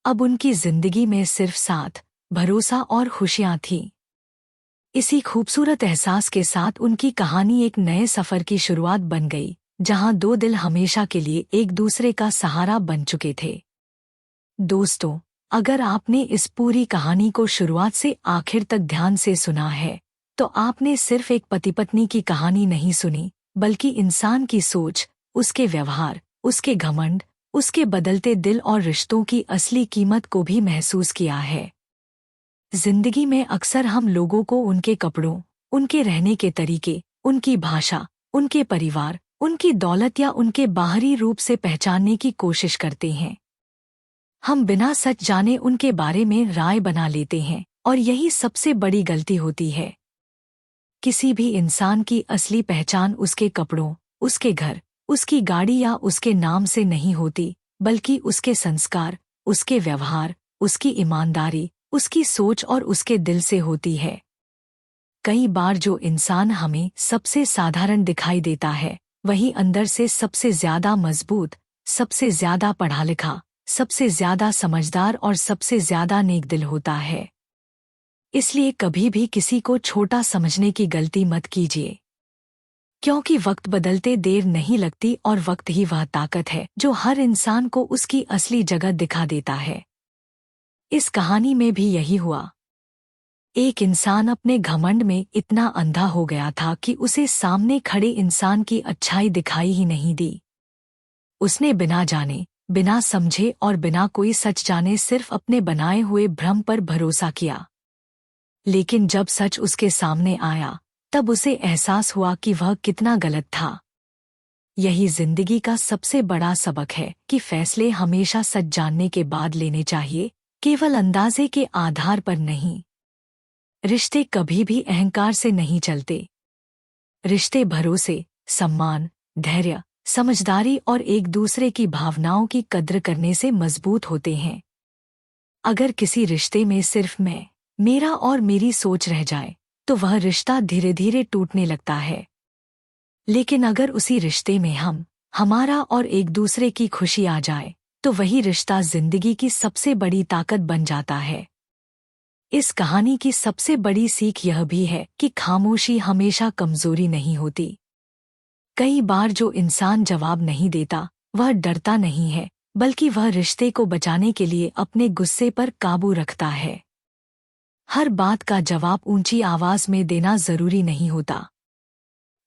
अब उनकी जिंदगी में सिर्फ साथ, भरोसा और खुशियां थीं। इसी खूबसूरत एहसास के साथ उनकी कहानी एक नए सफर की शुरुआत बन गई, जहां दो दिल हमेशा के लिए एक दूसरे का सहारा बन चुके थे। दोस्तों, अगर आपने इस पूरी कहानी को शुरुआत से आखिर तक ध्यान से सुना है, तो आपने सिर्फ एक पति पत्नी की कहानी नहीं सुनी, बल्कि इंसान की सोच, उसके व्यवहार, उसके घमंड, उसके बदलते दिल और रिश्तों की असली कीमत को भी महसूस किया है। जिंदगी में अक्सर हम लोगों को उनके कपड़ों, उनके रहने के तरीके, उनकी भाषा, उनके परिवार, उनकी दौलत या उनके बाहरी रूप से पहचानने की कोशिश करते हैं। हम बिना सच जाने उनके बारे में राय बना लेते हैं, और यही सबसे बड़ी गलती होती है। किसी भी इंसान की असली पहचान उसके कपड़ों, उसके घर, उसकी गाड़ी या उसके नाम से नहीं होती, बल्कि उसके संस्कार, उसके व्यवहार, उसकी ईमानदारी, उसकी सोच और उसके दिल से होती है। कई बार जो इंसान हमें सबसे साधारण दिखाई देता है, वही अंदर से सबसे ज्यादा मजबूत, सबसे ज्यादा पढ़ा लिखा, सबसे ज्यादा समझदार और सबसे ज्यादा नेक दिल होता है। इसलिए कभी भी किसी को छोटा समझने की गलती मत कीजिए, क्योंकि वक्त बदलते देर नहीं लगती और वक्त ही वह ताकत है जो हर इंसान को उसकी असली जगह दिखा देता है। इस कहानी में भी यही हुआ। एक इंसान अपने घमंड में इतना अंधा हो गया था कि उसे सामने खड़े इंसान की अच्छाई दिखाई ही नहीं दी। उसने बिना जाने, बिना समझे और बिना कोई सच जाने सिर्फ अपने बनाए हुए भ्रम पर भरोसा किया। लेकिन जब सच उसके सामने आया, तब उसे एहसास हुआ कि वह कितना गलत था। यही जिंदगी का सबसे बड़ा सबक है कि फैसले हमेशा सच जानने के बाद लेने चाहिए, केवल अंदाजे के आधार पर नहीं। रिश्ते कभी भी अहंकार से नहीं चलते। रिश्ते भरोसे, सम्मान, धैर्य, समझदारी और एक दूसरे की भावनाओं की कद्र करने से मजबूत होते हैं। अगर किसी रिश्ते में सिर्फ मैं, मेरा और मेरी सोच रह जाए, तो वह रिश्ता धीरे धीरे टूटने लगता है। लेकिन अगर उसी रिश्ते में हम, हमारा और एक दूसरे की खुशी आ जाए, तो वही रिश्ता जिंदगी की सबसे बड़ी ताकत बन जाता है। इस कहानी की सबसे बड़ी सीख यह भी है कि खामोशी हमेशा कमजोरी नहीं होती। कई बार जो इंसान जवाब नहीं देता, वह डरता नहीं है, बल्कि वह रिश्ते को बचाने के लिए अपने गुस्से पर काबू रखता है। हर बात का जवाब ऊंची आवाज में देना जरूरी नहीं होता।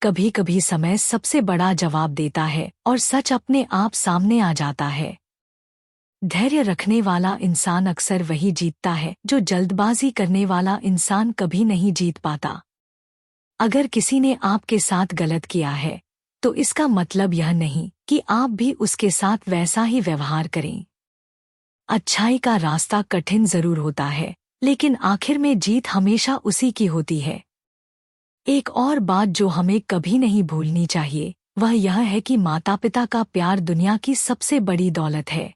कभी कभी समय सबसे बड़ा जवाब देता है और सच अपने आप सामने आ जाता है। धैर्य रखने वाला इंसान अक्सर वही जीतता है जो जल्दबाजी करने वाला इंसान कभी नहीं जीत पाता। अगर किसी ने आपके साथ गलत किया है, तो इसका मतलब यह नहीं कि आप भी उसके साथ वैसा ही व्यवहार करें। अच्छाई का रास्ता कठिन जरूर होता है, लेकिन आखिर में जीत हमेशा उसी की होती है। एक और बात जो हमें कभी नहीं भूलनी चाहिए, वह यह है कि माता पिता का प्यार दुनिया की सबसे बड़ी दौलत है।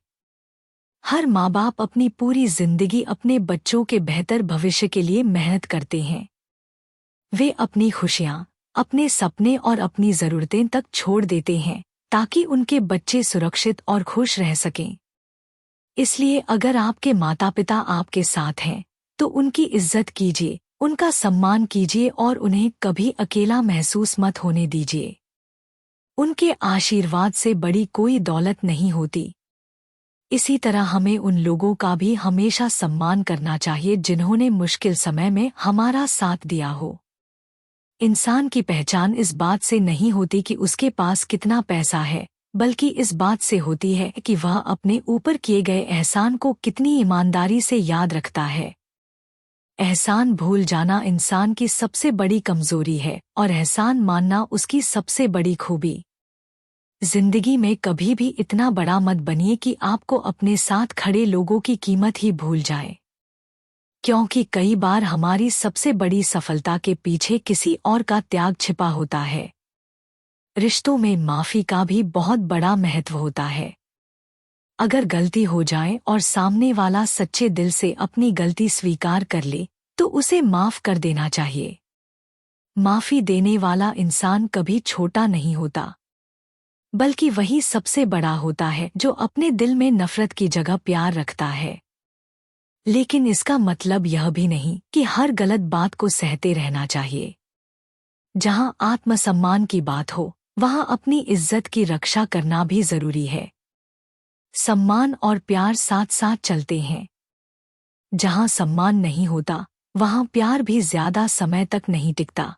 हर माँ बाप अपनी पूरी जिंदगी अपने बच्चों के बेहतर भविष्य के लिए मेहनत करते हैं। वे अपनी खुशियाँ, अपने सपने और अपनी ज़रूरतें तक छोड़ देते हैं ताकि उनके बच्चे सुरक्षित और खुश रह सकें। इसलिए अगर आपके माता पिता आपके साथ हैं तो उनकी इज्जत कीजिए, उनका सम्मान कीजिए और उन्हें कभी अकेला महसूस मत होने दीजिए। उनके आशीर्वाद से बड़ी कोई दौलत नहीं होती। इसी तरह हमें उन लोगों का भी हमेशा सम्मान करना चाहिए जिन्होंने मुश्किल समय में हमारा साथ दिया हो। इंसान की पहचान इस बात से नहीं होती कि उसके पास कितना पैसा है, बल्कि इस बात से होती है कि वह अपने ऊपर किए गए एहसान को कितनी ईमानदारी से याद रखता है। एहसान भूल जाना इंसान की सबसे बड़ी कमजोरी है और एहसान मानना उसकी सबसे बड़ी खूबी। जिंदगी में कभी भी इतना बड़ा मत बनिए कि आपको अपने साथ खड़े लोगों की कीमत ही भूल जाए, क्योंकि कई बार हमारी सबसे बड़ी सफलता के पीछे किसी और का त्याग छिपा होता है। रिश्तों में माफी का भी बहुत बड़ा महत्व होता है। अगर गलती हो जाए और सामने वाला सच्चे दिल से अपनी गलती स्वीकार कर ले तो उसे माफ कर देना चाहिए। माफी देने वाला इंसान कभी छोटा नहीं होता, बल्कि वही सबसे बड़ा होता है जो अपने दिल में नफरत की जगह प्यार रखता है। लेकिन इसका मतलब यह भी नहीं कि हर गलत बात को सहते रहना चाहिए। जहां आत्मसम्मान की बात हो वहां अपनी इज्जत की रक्षा करना भी जरूरी है। सम्मान और प्यार साथ साथ चलते हैं। जहां सम्मान नहीं होता वहां प्यार भी ज्यादा समय तक नहीं टिकता।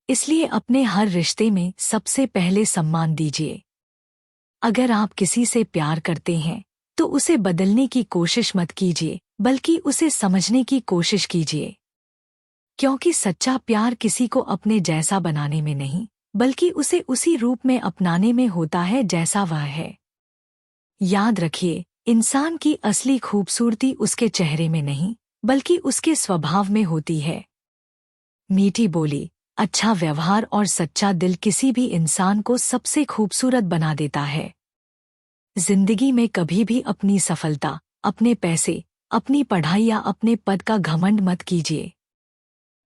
इसलिए अपने हर रिश्ते में सबसे पहले सम्मान दीजिए। अगर आप किसी से प्यार करते हैं तो उसे बदलने की कोशिश मत कीजिए, बल्कि उसे समझने की कोशिश कीजिए। क्योंकि सच्चा प्यार किसी को अपने जैसा बनाने में नहीं, बल्कि उसे उसी रूप में अपनाने में होता है जैसा वह है। याद रखिए, इंसान की असली खूबसूरती उसके चेहरे में नहीं, बल्कि उसके स्वभाव में होती है। मीठी बोली, अच्छा व्यवहार और सच्चा दिल किसी भी इंसान को सबसे खूबसूरत बना देता है। जिंदगी में कभी भी अपनी सफलता, अपने पैसे, अपनी पढ़ाई या अपने पद का घमंड मत कीजिए।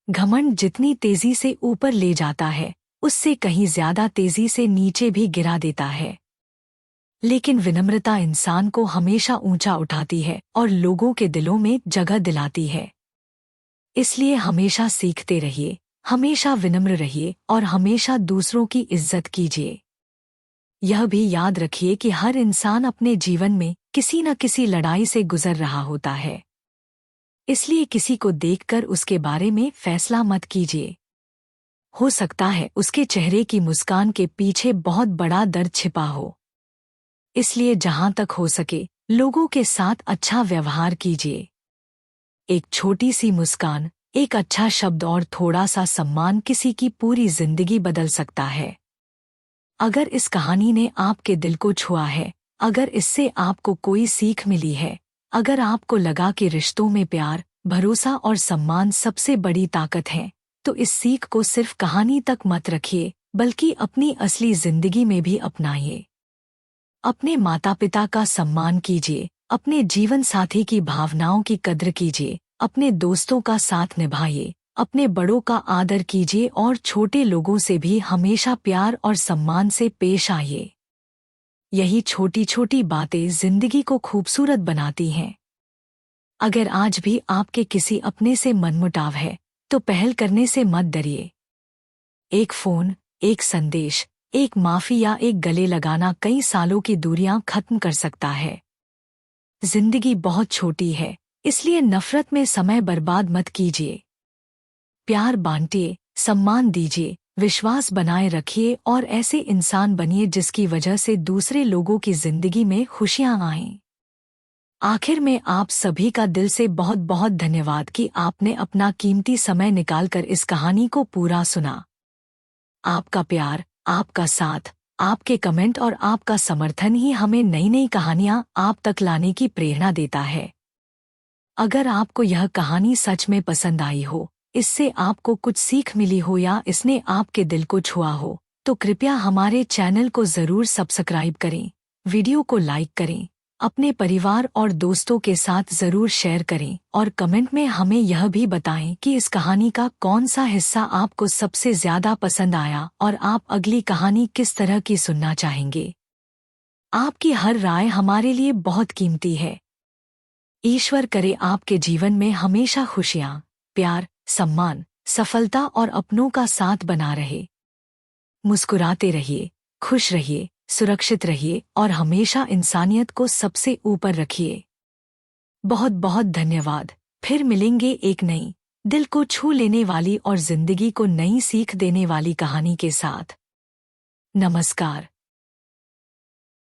घमंड जितनी तेजी से ऊपर ले जाता है, उससे कहीं ज्यादा तेजी से नीचे भी गिरा देता है। लेकिन विनम्रता इंसान को हमेशा ऊंचा उठाती है और लोगों के दिलों में जगह दिलाती है। इसलिए हमेशा सीखते रहिए, हमेशा विनम्र रहिए और हमेशा दूसरों की इज्जत कीजिए। यह भी याद रखिए कि हर इंसान अपने जीवन में किसी न किसी लड़ाई से गुजर रहा होता है। इसलिए किसी को देखकर उसके बारे में फैसला मत कीजिए। हो सकता है उसके चेहरे की मुस्कान के पीछे बहुत बड़ा दर्द छिपा हो। इसलिए जहां तक हो सके लोगों के साथ अच्छा व्यवहार कीजिए। एक छोटी सी मुस्कान, एक अच्छा शब्द और थोड़ा सा सम्मान किसी की पूरी जिंदगी बदल सकता है। अगर इस कहानी ने आपके दिल को छुआ है, अगर इससे आपको कोई सीख मिली है, अगर आपको लगा कि रिश्तों में प्यार, भरोसा और सम्मान सबसे बड़ी ताकत है, तो इस सीख को सिर्फ कहानी तक मत रखिए, बल्कि अपनी असली जिंदगी में भी अपनाइए। अपने माता पिता का सम्मान कीजिए, अपने जीवन साथी की भावनाओं की कद्र कीजिए, अपने दोस्तों का साथ निभाइए, अपने बड़ों का आदर कीजिए और छोटे लोगों से भी हमेशा प्यार और सम्मान से पेश आइए। यही छोटी छोटी बातें जिंदगी को खूबसूरत बनाती हैं। अगर आज भी आपके किसी अपने से मनमुटाव है, तो पहल करने से मत डरिए। एक फोन, एक संदेश, एक माफी या एक गले लगाना कई सालों की दूरियां खत्म कर सकता है। जिंदगी बहुत छोटी है, इसलिए नफरत में समय बर्बाद मत कीजिए। प्यार बांटिए, सम्मान दीजिए, विश्वास बनाए रखिए और ऐसे इंसान बनिए जिसकी वजह से दूसरे लोगों की जिंदगी में खुशियां आएं। आखिर में आप सभी का दिल से बहुत बहुत धन्यवाद कि आपने अपना कीमती समय निकालकर इस कहानी को पूरा सुना। आपका प्यार, आपका साथ, आपके कमेंट और आपका समर्थन ही हमें नई नई कहानियां आप तक लाने की प्रेरणा देता है। अगर आपको यह कहानी सच में पसंद आई हो, इससे आपको कुछ सीख मिली हो या इसने आपके दिल को छुआ हो, तो कृपया हमारे चैनल को जरूर सब्सक्राइब करें, वीडियो को लाइक करें, अपने परिवार और दोस्तों के साथ ज़रूर शेयर करें और कमेंट में हमें यह भी बताएं कि इस कहानी का कौन सा हिस्सा आपको सबसे ज़्यादा पसंद आया और आप अगली कहानी किस तरह की सुनना चाहेंगे। आपकी हर राय हमारे लिए बहुत कीमती है। ईश्वर करे आपके जीवन में हमेशा खुशियाँ, प्यार, सम्मान, सफलता और अपनों का साथ बना रहे। मुस्कुराते रहिए, खुश रहिए, सुरक्षित रहिए और हमेशा इंसानियत को सबसे ऊपर रखिए। बहुत बहुत धन्यवाद। फिर मिलेंगे एक नई, दिल को छू लेने वाली और जिंदगी को नई सीख देने वाली कहानी के साथ। नमस्कार।